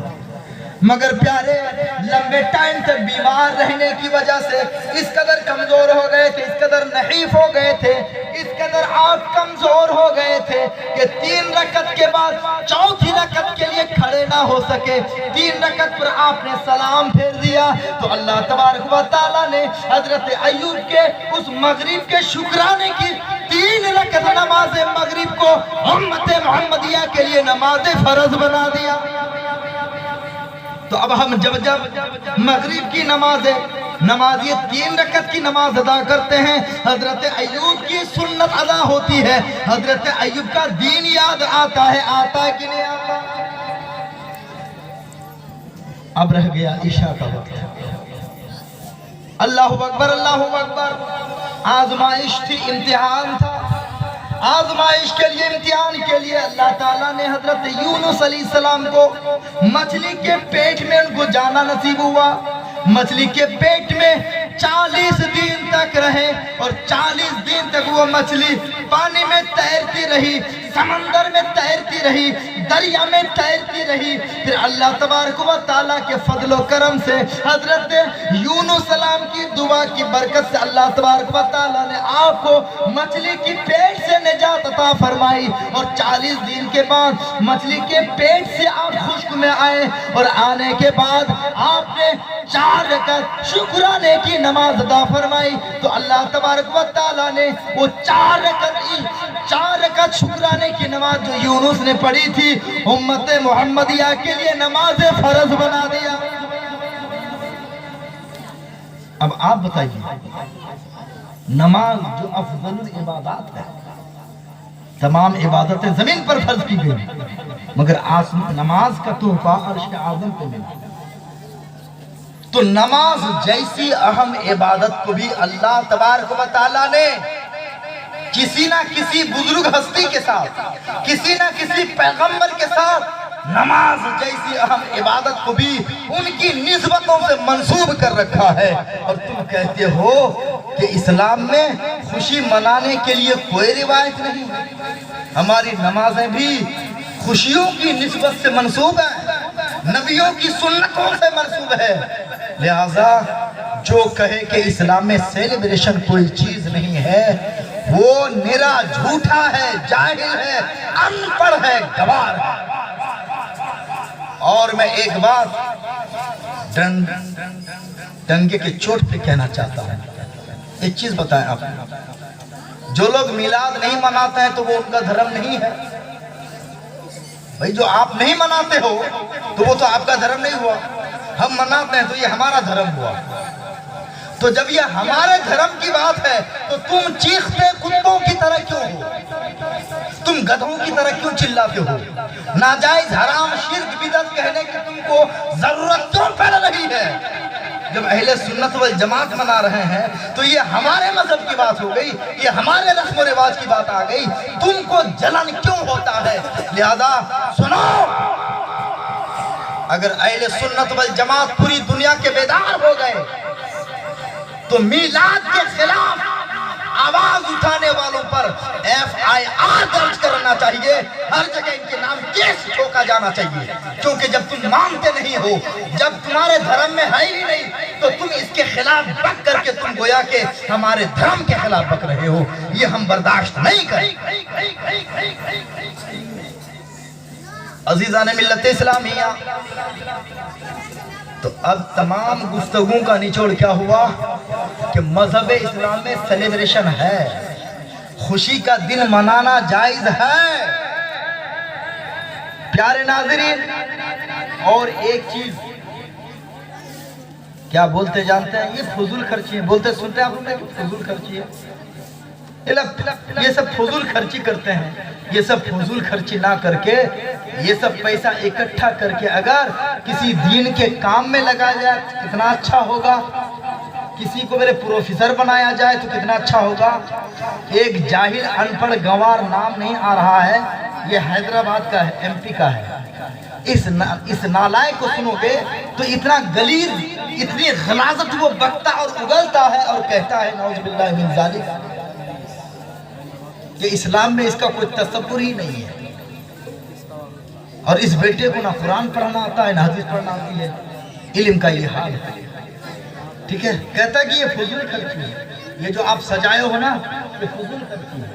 مگر پیارے لمبے ٹائم تک بیمار رہنے کی وجہ سے اس قدر کمزور ہو گئے تھے، اس قدر نحیف ہو گئے تھے، اس قدر آپ کمزور ہو گئے تھے کہ 3 رکعت کے بعد 4تھی رکعت کے لیے کھڑے نہ ہو سکے۔ 3 رکعت پر آپ نے سلام پھیر دیا تو اللہ تبارک و تعالیٰ نے حضرت ایوب کے اس مغرب کے شکرانے کی 3 رکعت نماز مغرب کو امت محمدیہ کے لیے نماز فرض بنا دیا۔ تو اب ہم جب مغرب کی نماز یہ 3 رکعت کی نماز ادا کرتے ہیں، حضرت ایوب کی سنت ادا ہوتی ہے، حضرت ایوب کا دین یاد آتا ہے، آتا ہے کہ نہیں آتا؟ اب رہ گیا عشاء کا وقت۔ اللہ اکبر، اللہ اکبر۔ آزمائش تھی، امتحان تھا، آزمائش کے لیے، امتحان کے لیے اللہ تعالیٰ نے حضرت یونس علیہ السلام کو مچھلی کے پیٹ میں ان کو جانا نصیب ہوا۔ مچھلی کے پیٹ میں 40 دن تک رہے اور 40 دن تک وہ مچھلی پانی میں تیرتی رہی، سمندر میں تیرتی رہی، دریا میں تیرتی رہی. پھر اللہ تبارک و تعالیٰ کے فضل و کرم سے حضرت یونس سلام کی دعا کی برکت سے اللہ تبارک و تعالیٰ نے آپ کو مچھلی کی پیٹ سے نجات عطا فرمائی. اور 40 دن کے بعد مچھلی کے پیٹ سے آپ خشک میں آئے. اور آنے کے بعد آپ نے 4 رکعت شکرانے کی نماز ادا فرمائی. تو اللہ تبارک و تعالیٰ نے وہ 4 رکعت شکرانے کی نماز جو یونس نے پڑھی تھی امت محمدیہ کے لیے نماز فرض بنا دیا. اب آپ بتائیے، نماز جو افضل العبادات ہے، تمام عبادتیں زمین پر فرض کی گئی، مگر نماز کا تحفہ عرش اعظم پہ ملا. تو نماز جیسی اہم عبادت کو بھی اللہ تبارک و تعالیٰ نے کسی نہ کسی بزرگ ہستی کے ساتھ، کسی نہ کسی پیغمبر کے ساتھ نماز جیسی اہم عبادت کو بھی ان کی نسبتوں سے منسوب کر رکھا ہے. اور تم کہتے ہو کہ اسلام میں خوشی منانے کے لیے کوئی روایت نہیں ہے. ہماری نمازیں بھی خوشیوں کی نسبت سے منسوب ہیں، نبیوں کی سنتوں سے منسوب ہے. لہذا جو کہے کہ اسلام میں سیلیبریشن کوئی چیز نہیں ہے وہ نرا جھوٹا ہے، جاہل ہے، ان پڑھ ہے، گوار ہے. اور میں ایک بات ڈنگے کے چوٹ پہ کہنا چاہتا ہوں. ایک چیز بتائیں آپ، جو لوگ میلاد نہیں مناتے ہیں تو وہ ان کا دھرم نہیں ہے. بھئی جو آپ نہیں مناتے ہو تو وہ تو آپ کا دھرم نہیں ہوا. ہم مناتے ہیں تو یہ ہمارا دھرم ہوا. تو جب یہ ہمارے دھرم کی بات ہے تو تم چیختے کتوں کی طرح کیوں ہو؟ تم گدھوں کی طرح کیوں چلاتے ہو؟ ناجائز حرام شرک بدعت کہنے کی تم کو ضرورت کیوں پڑ رہی ہے؟ جب اہل سنت والجماعت منا رہے ہیں تو یہ ہمارے مذہب کی بات ہو گئی، یہ ہمارے رسم و رواج کی بات آ گئی. تم کو جلن کیوں ہوتا ہے؟ لہذا سنو، اگر اہل سنت والجماعت پوری دنیا کے بیدار ہو گئے تو میلاد کے خلاف آواز اٹھانے والوں پر FIR درج کرنا چاہیے. ہر جگہ ان کے نام کیس ٹھوکا جانا چاہیے. کیونکہ جب تم مانتے نہیں ہو، جب تمہارے دھرم میں ہے ہی نہیں، تو تم اس کے خلاف بک کر کے تم گویا کہ ہمارے دھرم کے خلاف بک رہے ہو. یہ ہم برداشت نہیں کریں. عزیزان ملت اسلامیہ، تو اب تمام گفتگو کا نچوڑ کیا ہوا کہ مذہب اسلام میں سیلیبریشن ہے، خوشی کا دن منانا جائز ہے. پیارے ناظرین، اور ایک چیز کیا بولتے جانتے ہیں؟ یہ فضول خرچی ہے. بولتے سنتے ہیں آپ لوگ کہ فضول خرچی ہے. یہ سب فضول خرچی کرتے ہیں. یہ سب فضول خرچی نہ کر کے یہ سب پیسہ اکٹھا کر کے اگر کسی دین کے کام میں لگایا جائے کتنا اچھا ہوگا. کسی کو میرے پروفیسر بنایا جائے تو کتنا اچھا ہوگا. ایک جاہل ان پڑھ گوار نام نہیں آ رہا ہے، یہ حیدرآباد کا ہے، MP کا ہے. اس نالائق کو سنو گے تو اتنا غلیظ، اتنی غلاظت وہ بکتا اور اگلتا ہے اور کہتا ہے نعوذ باللہ من ذالک کہ اسلام میں اس کا کوئی تصور ہی نہیں ہے. اور اس بیٹے کو نہ قرآن پڑھنا آتا ہے نہ حدیث پڑھنا آتی ہے. علم کا یہ حال ہے. ٹھیک ہے، کہتا ہے کہ یہ فضول خرچی ہے. یہ جو آپ سجائے ہو نا یہ فضول خرچی ہے،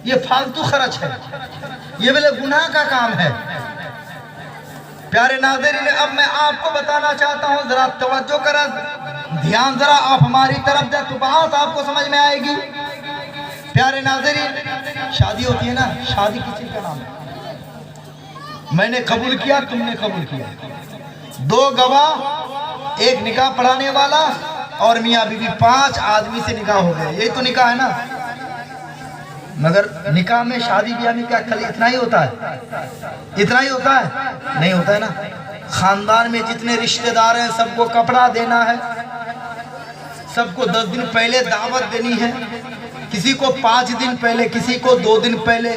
یہ فالتو خرچ ہے، یہ بلے گناہ کا کام ہے. پیارے ناظرین، اب میں آپ کو بتانا چاہتا ہوں، ذرا توجہ کریں، دھیان ذرا آپ ہماری طرف دیں تو بات آپ کو سمجھ میں آئے گی. پیارے ناظرین، شادی ہوتی ہے نا، شادی کسی کا نام ہے. میں نے قبول کیا، تم نے قبول کیا. 2 گواہ، ایک نکاح پڑھانے والا اور میاں بیوی، 5 آدمی سے نکاح ہو گئے. یہی تو نکاح ہے نا. مگر نکاح میں، شادی بیاہ میں کیا خالی اتنا ہی ہوتا ہے؟ اتنا ہی ہوتا ہے؟ نہیں ہوتا ہے نا. خاندان میں جتنے رشتہ دار ہیں سب کو کپڑا دینا ہے، سب کو 10 دن پہلے دعوت دینی ہے. کسی کو 5 دن پہلے، کسی کو 2 دن پہلے.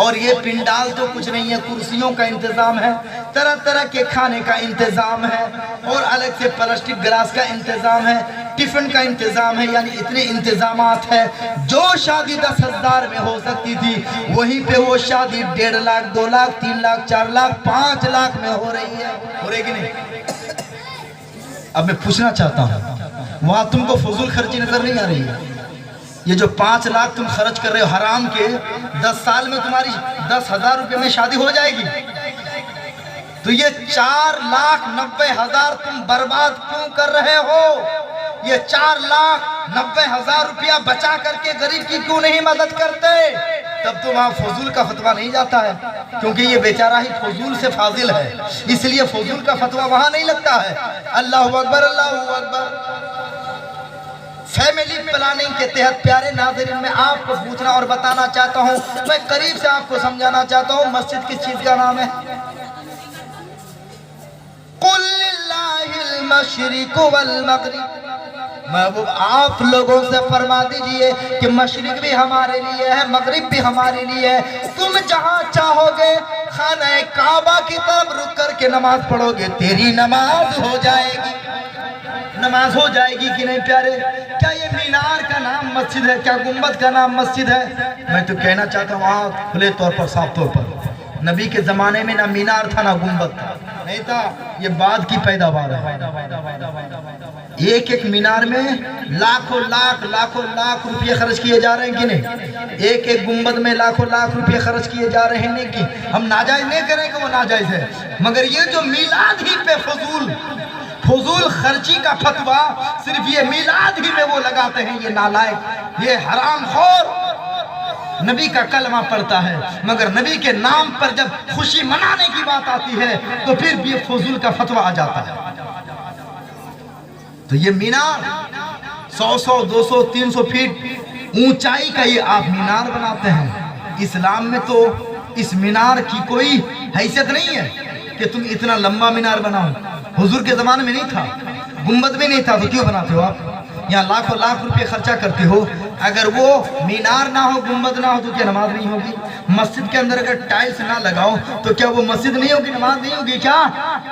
اور یہ پنڈال تو کچھ نہیں ہے، کرسیوں کا انتظام ہے، طرح طرح کے کھانے کا انتظام ہے، اور الگ سے پلاسٹک گلاس کا انتظام ہے، ٹفن کا انتظام ہے. یعنی اتنے انتظامات ہے. جو شادی 10,000 میں ہو سکتی تھی وہیں پہ وہ شادی 1.5 لاکھ 2 لاکھ 3 لاکھ 4 لاکھ 5 لاکھ میں ہو رہی ہے. ہو رہی کہ نہیں؟ اب میں پوچھنا چاہتا ہوں، وہاں تم کو فضول خرچی نظر نہیں آ رہی ہے؟ یہ جو 5 لاکھ تم خرچ کر رہے ہو حرام کے، 10 سال میں تمہاری 10,000 روپے میں شادی ہو جائے گی. تو یہ 4,90,000 تم برباد کیوں کر رہے ہو؟ یہ 4,90,000 روپیہ بچا کر کے غریب کی کیوں نہیں مدد کرتے؟ تب تو وہاں فضول کا فتویٰ نہیں جاتا ہے، کیونکہ یہ بیچارہ ہی فضول سے فاضل ہے، اس لیے فضول کا فتویٰ وہاں نہیں لگتا ہے. اللہ اکبر، اللہ اکبر. فیملی پلاننگ کے تحت پیارے ناظرین میں آپ کو پوچھنا اور بتانا چاہتا ہوں، میں قریب سے آپ کو سمجھانا چاہتا ہوں، مسجد کس چیز کا نام ہے؟ قُلْ لِلَّهِ الْمَشْرِقُ وَالْمَغْرِبُ. محبوب آپ لوگوں سے فرما دیجئے کہ مشرق بھی ہمارے لیے ہے، مغرب بھی ہمارے لیے ہے. تم جہاں چاہو گے خانہ کعبہ کی طرف رک کر کے نماز پڑھو گے، تیری نماز ہو جائے گی. نماز ہو جائے گی کہ نہیں پیارے؟ کیا یہ مینار کا نام مسجد ہے؟ کیا گنبد کا نام مسجد ہے؟ میں تو کہنا چاہتا ہوں وہاں کھلے طور پر، صاف طور پر، نبی کے زمانے میں نہ مینار تھا نہ گنبد تھا، نہیں تھا. یہ بعد کی پیداوار ہے. ایک ایک مینار میں لاکھوں لاکھ روپے خرچ کیے جا رہے ہیں کہ نہیں؟ ایک ایک گنبد میں لاکھوں لاکھ روپے خرچ کیے جا رہے ہیں کہ ہم ناجائز نہیں کریں کہ وہ ناجائز ہے، مگر یہ جو میلاد ہی پہ فضول خرچی کا فتویٰ صرف یہ میلاد ہی میں وہ لگاتے ہیں، یہ نالائق، یہ حرام خور نبی کا کلمہ پڑھتا ہے، مگر نبی کے نام پر جب خوشی منانے کی بات آتی ہے تو پھر بھی فضول کا فتویٰ آ جاتا ہے. تو یہ مینار 100 200 300 فیٹ اونچائی کا یہ آپ مینار بناتے ہیں. اسلام میں تو اس مینار کی کوئی حیثیت نہیں ہے کہ تم اتنا لمبا مینار بناؤ. حضور کے زمانے میں نہیں تھا، گنبد میں نہیں تھا، تو کیوں بناتے ہو آپ؟ یہاں لاکھوں لاکھ روپے خرچہ کرتے ہو. اگر وہ مینار نہ ہو، گنبد نہ ہو تو کیا نماز نہیں ہوگی؟ مسجد کے اندر اگر ٹائلز نہ لگاؤ تو کیا وہ مسجد نہیں ہوگی، نماز نہیں ہوگی کیا؟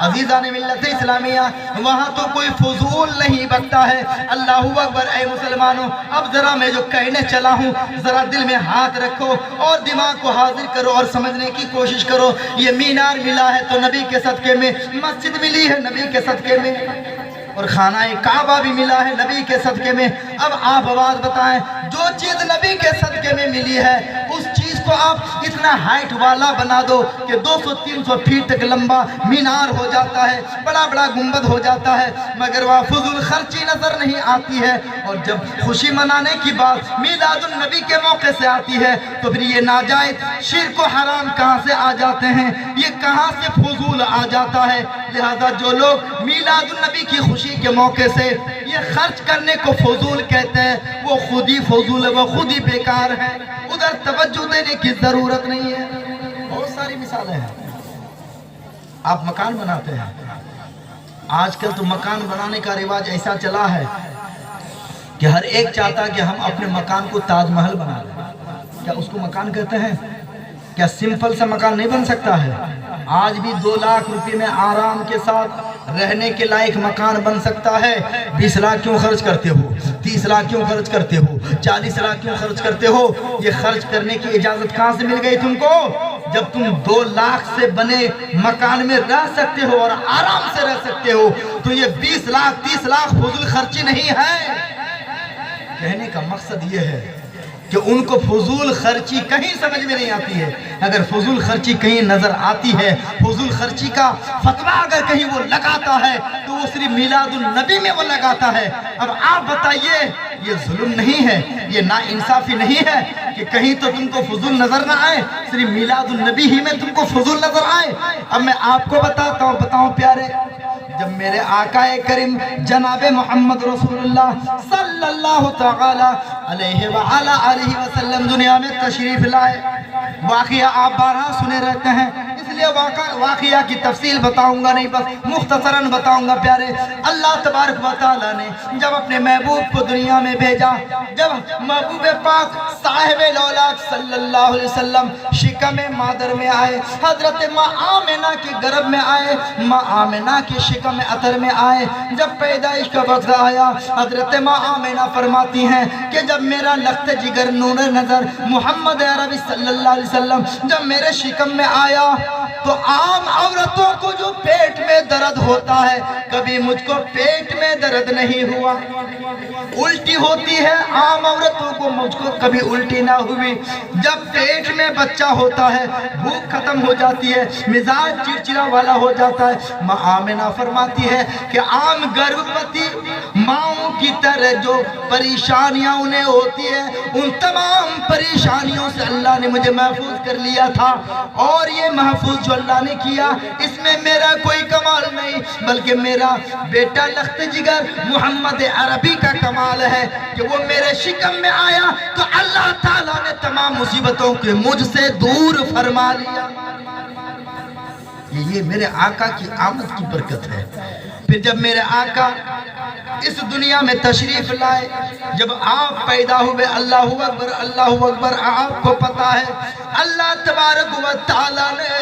عزیزان ملت اسلامیہ، وہاں تو کوئی فضول نہیں بکتا ہے. اللہ اکبر. اے مسلمانوں، اب ذرا میں جو کہنے چلا ہوں ذرا دل میں ہاتھ رکھو اور دماغ کو حاضر کرو اور سمجھنے کی کوشش کرو. یہ مینار ملا ہے تو نبی کے صدقے میں، مسجد ملی ہے نبی کے صدقے میں، اور خانہ کعبہ بھی ملا ہے نبی کے صدقے میں. اب آپ آواز بتائیں، جو چیز نبی کے صدقے میں ملی ہے اس چیز کو آپ اتنا ہائٹ والا بنا دو کہ 200-300 فیٹ تک لمبا مینار ہو جاتا ہے، بڑا بڑا گنبد ہو جاتا ہے، مگر وہاں فضول خرچی نظر نہیں آتی ہے. اور جب خوشی منانے کی بات میلاد النبی کے موقع سے آتی ہے تو پھر یہ ناجائز شرک و حرام کہاں سے آ جاتے ہیں، یہ کہاں سے فضول آ جاتا ہے. لہذا جو لوگ میلاد النبی کی خوشی کے موقع سے یہ خرچ کرنے کو فضول کہتے ہیں وہ خود ہی فضول ہے، وہ خود ہی بیکار ہے. ادھر توجہ دینے کی ضرورت نہیں ہے. بہت ساری مثالیں ہیں. آپ مکان بناتے ہیں، آج کل تو مکان بنانے کا رواج ایسا چلا ہے کہ ہر ایک چاہتا کہ ہم اپنے مکان کو تاج محل بنا لیں. کیا اس کو مکان کہتے ہیں؟ کیا سمپل سا مکان نہیں بن سکتا ہے؟ آج بھی 2 لاکھ روپے میں آرام کے ساتھ رہنے کے لائق مکان بن سکتا ہے. 20 لاکھ کیوں خرچ کرتے ہو؟ 30 لاکھ کیوں خرچ کرتے ہو؟ 40 لاکھ کیوں خرچ کرتے ہو؟ یہ خرچ کرنے کی اجازت کہاں سے مل گئی تم کو؟ جب تم 2 لاکھ سے بنے مکان میں رہ سکتے ہو اور آرام سے رہ سکتے ہو تو یہ 20 لاکھ 30 لاکھ فضول خرچی نہیں ہے. کہنے کا مقصد یہ ہے کہ ان کو فضول خرچی کہیں سمجھ میں نہیں آتی ہے. اگر فضول خرچی کہیں نظر آتی ہے، فضول خرچی کا فتویٰ اگر کہیں وہ لگاتا ہے تو وہ صرف میلاد النبی میں وہ لگاتا ہے. اب آپ بتائیے یہ ظلم نہیں ہے، یہ ناانصافی نہیں ہے کہ کہیں تو تم کو فضول نظر نہ آئے، صرف میلاد النبی ہی میں تم کو فضول نظر آئے؟ اب میں آپ کو بتاؤں پیارے، جب میرے آقا کریم جناب محمد رسول اللہ صلی اللہ تعالی علیہ وآلہ وسلم دنیا میں تشریف لائے، واقعہ آپ بارہا سنے رہتے ہیں، اس لیے پہلے واقعہ کی تفصیل بتاؤں گا نہیں، بس مختصراً بتاؤں گا پیارے۔ اللہ تبارک و تعالیٰ نے جب اپنے محبوب کو دنیا میں بھیجا، جب محبوب پاک صاحب الاولاق صلی اللہ علیہ وسلم شکم مادر میں آئے، حضرت ماں آمنہ کے گرب میں آئے، ماں آمنہ کے شکم عطر میں آئے، جب پیدائش کا وقت آیا، حضرت ماں آمنہ فرماتی ہیں کہ جب میرا لخت جگر نور نظر محمد عربی صلی اللہ علیہ وسلم جب میرے شکم میں آیا تو عام عورتوں کو جو پیٹ میں درد ہوتا ہے، کبھی مجھ کو پیٹ میں درد نہیں ہوا۔ الٹی ہوتی ہے عام عورتوں کو، مجھ کو کبھی الٹی نہ ہوئی۔ جب پیٹ میں بچہ ہوتا ہے، بھوک ختم ہو جاتی ہے، مزاج چڑچڑا والا ہو جاتا ہے، ماں آمنہ فرماتی ہے کہ عام گربھوتی ماؤں کی طرح جو پریشانیاں انہیں ہوتی ہے، ان تمام پریشانیوں سے اللہ نے مجھے محفوظ کر لیا تھا۔ اور یہ محفوظ جو اللہ نے کیا، اس میں میرا کوئی کمال نہیں، بلکہ میرا بیٹا لخت جگر محمد عربی کا کمال ہے کہ وہ میرے شکم میں آیا تو اللہ تعالیٰ نے تمام مصیبتوں کے مجھ سے دور فرما لیا۔ یہ میرے آقا کی آمد کی برکت ہے۔ پھر جب میرے آقا اس دنیا میں تشریف لائے، جب آپ پیدا ہوئے، اللہ اکبر اللہ اکبر، آپ کو پتا ہے اللہ تبارک و تعالیٰ نے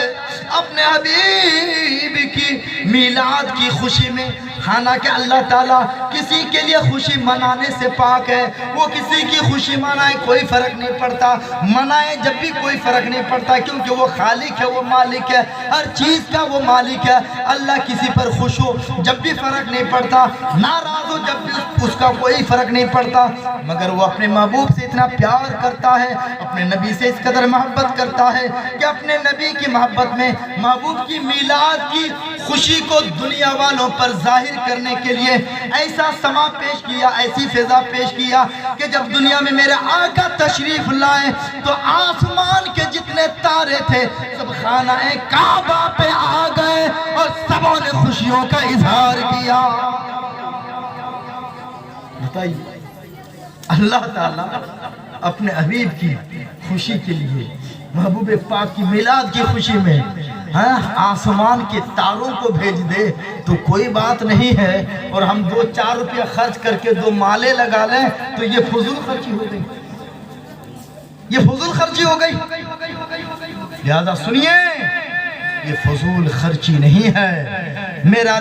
اپنے حبیب کی میلاد کی خوشی میں، حالانکہ اللہ تعالیٰ کسی کے لیے خوشی منانے سے پاک ہے، وہ کسی کی خوشی منائے کوئی فرق نہیں پڑتا، منائے جب بھی کوئی فرق نہیں پڑتا، کیونکہ وہ خالق ہے، وہ مالک ہے، ہر چیز کا وہ مالک ہے۔ اللہ کسی پر خوش ہو جب بھی فرق نہیں پڑتا، ناراض ہو جب بھی اس کا کوئی فرق نہیں پڑتا، مگر وہ اپنے محبوب سے اتنا پیار کرتا ہے، اپنے نبی سے اس قدر محبت کرتا ہے کہ اپنے نبی کی محبت میں محبوب کی میلاد کی خوشی کو دنیا والوں پر ظاہر کرنے کے لیے ایسا سما پیش کیا، ایسی فضا پیش کیا کہ جب دنیا میں میرے آقا تشریف لائے تو آسمان کے جتنے تارے تھے سب خانہ کعبہ پہ آ گئے اور سبوں نے خوشیوں کا اظہار کیا۔ بتائیے اللہ تعالیٰ اپنے حبیب کی خوشی کے لیے، محبوب پاک کی میلاد کی خوشی میں آسمان کے تاروں کو بھیج دے تو کوئی بات نہیں ہے، اور ہم 2-4 روپیہ خرچ کر کے 2 مالے لگا لیں تو یہ فضول خرچی ہو گئی، یہ فضول خرچی ہو گئی۔ لہذا سنیے، یہ فضول خرچی نہیں ہے۔ میرا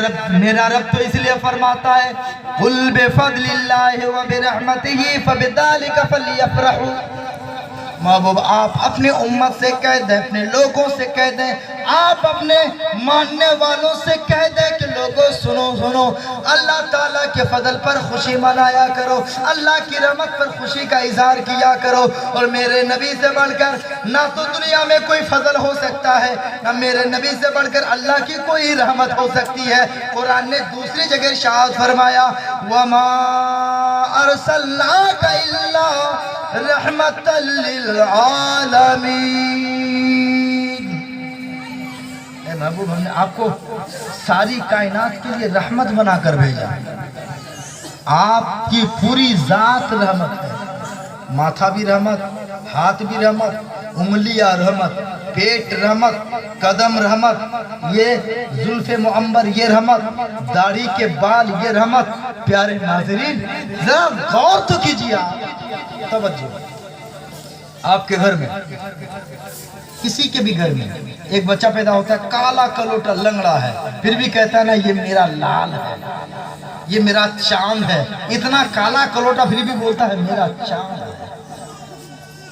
رب تو اس لیے فرماتا ہے قُلْ بِفَضْلِ اللَّهِ وَبِرَحْمَتِهِ فَبِذَلِكَ فَلْيَفْرَحُوا۔ محبوب آپ اپنے امت سے کہہ دیں، اپنے لوگوں سے کہہ دیں، آپ اپنے ماننے والوں سے کہہ دیں کہ لوگوں سنو، اللہ تعالیٰ کے فضل پر خوشی منایا کرو، اللہ کی رحمت پر خوشی کا اظہار کیا کرو، اور میرے نبی سے بڑھ کر نہ تو دنیا میں کوئی فضل ہو سکتا ہے، نہ میرے نبی سے بڑھ کر اللہ کی کوئی رحمت ہو سکتی ہے۔ قرآن نے دوسری جگہ ارشاد فرمایا وَمَا أَرْسَلْنَاكَ إِلَّا رحمت للعالمین۔ اے محبوب، ہم نے آپ کو ساری کائنات کے لیے رحمت بنا کر بھیجا، آپ کی پوری ذات رحمت ہے، ماتھا بھی رحمت، ہاتھ بھی رحمت، انگلیاں رحمت، پیٹ رحمت، قدم رحمت، یہ زلف معمر یہ رحمت، داڑھی کے بال یہ رحمت۔ پیارے ناظرین ذرا غور تو کیجیے، توجہ، آپ کے گھر میں، کسی کے بھی گھر میں ایک بچہ پیدا ہوتا ہے، کالا کلوٹا لنگڑا ہے، پھر بھی کہتا ہے نا یہ میرا لال ہے، یہ میرا چاند ہے، اتنا کالا کلوٹا پھر بھی بولتا ہے میرا چاند ہے۔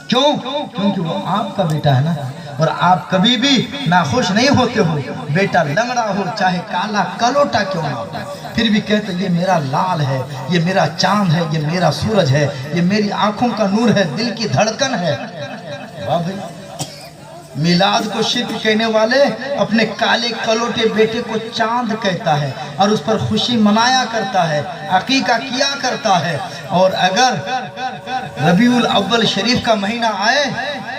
کیوں؟ کیونکہ وہ آپ کا بیٹا ہے نا، اور آپ کبھی بھی ناخوش نہیں ہوتے ہو، بیٹا لنگڑا ہو چاہے کالا کلوٹا کیوں نہ ہو، پھر بھی کہتے یہ میرا لال ہے، یہ میرا چاند ہے، یہ میرا سورج ہے، یہ میری آنکھوں کا نور ہے، دل کی دھڑکن ہے۔ واہ بھئی، میلاد کو شرک کہنے والے اپنے کالے کلوٹے بیٹے کو چاند کہتا ہے اور اس پر خوشی منایا کرتا ہے، عقیقہ کیا کرتا ہے۔ اور اگر ربیع الاول شریف کا مہینہ آئے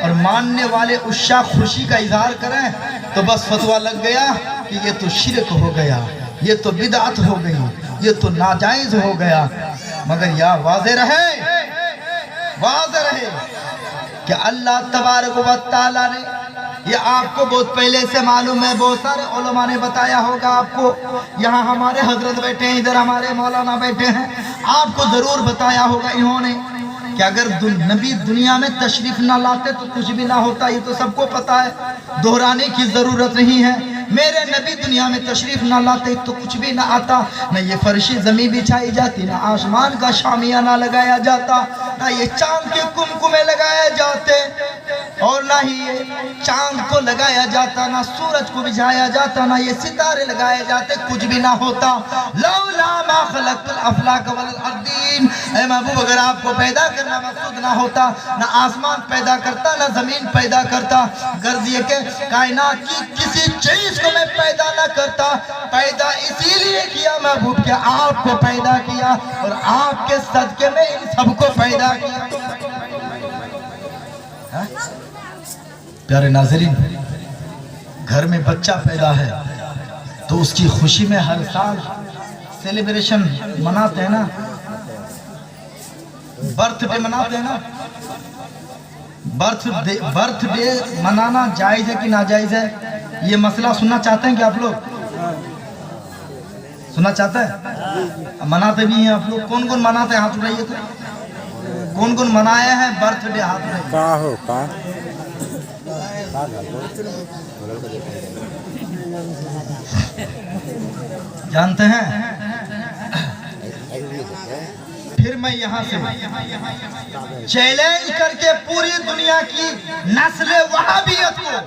اور ماننے والے عشاق خوشی کا اظہار کریں تو بس فتویٰ لگ گیا کہ یہ تو شرک ہو گیا، یہ تو بدعت ہو گئی، یہ تو ناجائز ہو گیا۔ مگر یا واضح رہے کہ اللہ تبارک و تعالیٰ نے یہ آپ کو بہت پہلے سے معلوم ہے، بہت سارے علماء نے بتایا ہوگا آپ کو، یہاں ہمارے حضرت بیٹھے ہیں، ادھر ہمارے مولانا بیٹھے ہیں، آپ کو ضرور بتایا ہوگا انہوں نے کہ اگر نبی دنیا میں تشریف نہ لاتے تو کچھ بھی نہ ہوتا، یہ تو سب کو پتا ہے، دہرانے کی ضرورت نہیں ہے۔ میرے نبی دنیا میں تشریف نہ لاتے تو کچھ بھی نہ آتا، نہ یہ فرشی زمین بچھائی جاتی، نہ آسمان کا شامیانہ لگایا جاتا، نہ یہ چاند کے کمکمے لگائے جاتے، اور نہ ہی یہ چاند کو لگایا جاتا، نہ سورج کو بجھایا جاتا، نہ یہ ستارے لگائے جاتے، کچھ بھی نہ ہوتا۔ لولا ما خلقت الافلاک والارضین، اے محبوب اگر آپ کو پیدا کرنا مقصود نہ ہوتا، نہ آسمان پیدا کرتا، نہ زمین پیدا کرتا، غرض یہ کہ کائنات کی کسی چیز کو میں پیدا نہ کرتا، پیدا اسی لیے کیا محبوب کہ آپ کو پیدا کیا، اور آپ کے صدقے میں ان سب کو پیدا کیا۔ پیارے ناظرین، گھر میں بچہ پیدا ہے تو اس کی خوشی میں ہر سال سیلیبریشن مناتے ہیں نا، برتھ ڈے مناتے ہیں نا۔ برتھ ڈے منانا جائز ہے کہ ناجائز ہے؟ یہ مسئلہ سننا چاہتے ہیں کہ آپ لوگ سننا چاہتے ہیں؟ مناتے بھی ہیں آپ لوگ؟ کون کون مناتے ہیں؟ ہاتھ اٹھائیے تو کون کون منایا ہے برتھ ڈے؟ ہاتھ اٹھائیے۔ جانتے ہیں، پھر میں یہاں سے چیلنج کر کے پوری دنیا کی نسل وہابیت کو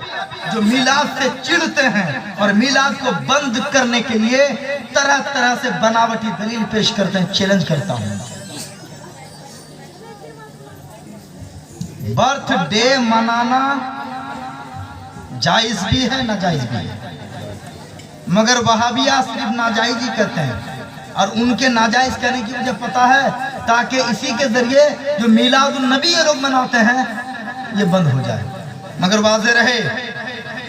جو میلاد سے چڑھتے ہیں اور میلاد کو بند کرنے کے لیے طرح طرح سے بناوٹی دلیل پیش کرتے ہیں، چیلنج کرتا ہوں۔ برتھ ڈے منانا جائز بھی ہے، ناجائز بھی ہے، مگر وہابیہ صرف ناجائز ہی کہتے ہیں، اور ان کے ناجائز کہنے کی مجھے پتا ہے تاکہ اسی کے ذریعے جو میلاد النبی یہ لوگ مناتے ہیں یہ بند ہو جائے۔ مگر واضح رہے،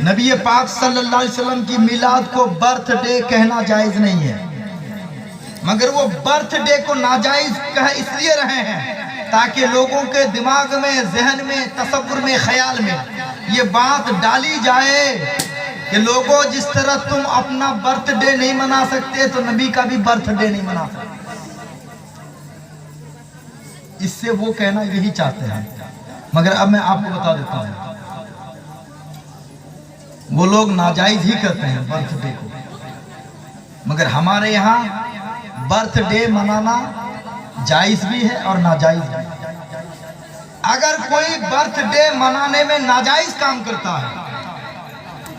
نبی پاک صلی اللہ علیہ وسلم کی میلاد کو برتھ ڈے کہنا جائز نہیں ہے، مگر وہ برتھ ڈے کو ناجائز کہہ اس لیے رہے ہیں تاکہ لوگوں کے دماغ میں، ذہن میں، تصور میں، خیال میں یہ بات ڈالی جائے کہ لوگوں جس طرح تم اپنا برتھ ڈے نہیں منا سکتے تو نبی کا بھی برتھ ڈے نہیں منا سکتے۔ اس سے وہ کہنا یہی چاہتے ہیں، مگر اب میں آپ کو بتا دیتا ہوں، وہ لوگ ناجائز ہی کرتے ہیں برتھ ڈے کو، مگر ہمارے یہاں برتھ ڈے منانا جائز بھی ہے اور ناجائز بھی۔ اگر کوئی برتھ ڈے منانے میں ناجائز کام کرتا ہے،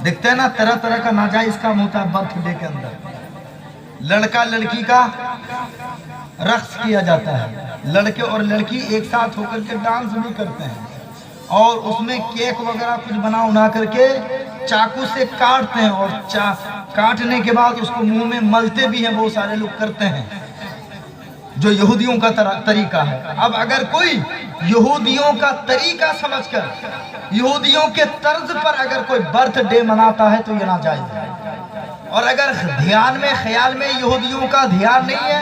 دیکھتے ہیں نا طرح طرح کا ناجائز کام ہوتا ہے برتھ ڈے کے اندر، لڑکا لڑکی کا رقص کیا جاتا ہے، لڑکے اور لڑکی ایک ساتھ ہو کر کے ڈانس بھی کرتے ہیں، اور اس میں کیک وغیرہ کچھ بنا کر کے چاقو سے کاٹتے ہیں، اور کاٹنے کے بعد اس کو منہ میں ملتے بھی ہیں، بہت سارے لوگ کرتے ہیں، جو یہودیوں کا طریقہ ہے۔ اب اگر کوئی یہودیوں کا طریقہ سمجھ کر یہودیوں کے طرز پر اگر کوئی برتھ ڈے مناتا ہے تو یہ ناجائز ہے، اور اگر دھیان میں، خیال میں یہودیوں کا دھیان نہیں ہے،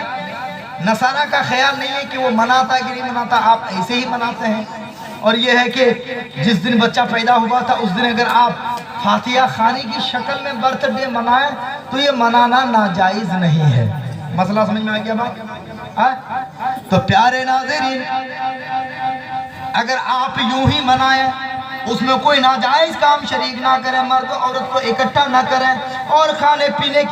نصارہ کا خیال نہیں ہے کہ وہ مناتا ہے کہ نہیں مناتا، آپ ایسے ہی مناتے ہیں۔ اور یہ ہے کہ جس دن بچہ پیدا ہوا تھا اس دن اگر آپ فاتحہ خوانی کی شکل میں برتھ ڈے منائیں تو یہ منانا ناجائز نہیں ہے۔ مسئلہ سمجھ میں آ گیا بات؟ تو پیارے ناظرین، اگر آپ یوں ہی منائیں، اس میں کوئی ناجائز کام شریک نہ کریں، مرد و عورت کو اکٹھا نہ کریں، اور کھانے پینے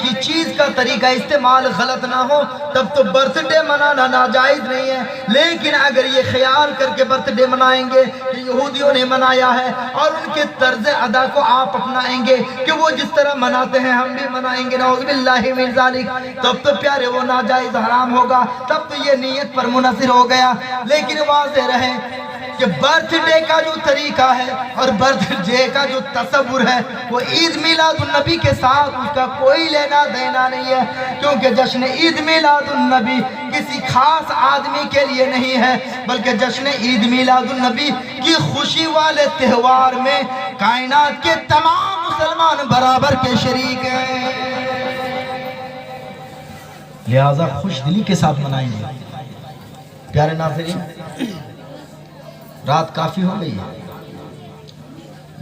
کی چیز کا طریقہ استعمال غلط نہ ہو، تب تو برتھ ڈے منانا ناجائز نہیں ہے۔ لیکن اگر یہ خیال کر کے برتھ ڈے منائیں گے کہ یہودیوں نے منایا ہے اور ان کے طرز ادا کو آپ اپنائیں گے کہ وہ جس طرح مناتے ہیں ہم بھی منائیں گے، نعوذ باللہ من ذالک، تب تو پیارے وہ ناجائز حرام ہوگا، تب تو یہ نیت پر منحصر ہو گیا۔ لیکن واضح رہے کہ برتھ ڈے کا جو طریقہ ہے اور برتھ ڈے کا جو تصور ہے وہ عید میلاد النبی کے ساتھ اس کا کوئی لینا دینا نہیں ہے، کیونکہ جشن عید میلاد النبی کسی خاص آدمی کے لیے نہیں ہے، بلکہ جشن عید میلاد النبی کی خوشی والے تہوار میں کائنات کے تمام مسلمان برابر کے شریک ہیں، لہذا خوش دلی کے ساتھ منائیں گے۔ پیارے ناظرین، رات کافی ہو گئی ہے،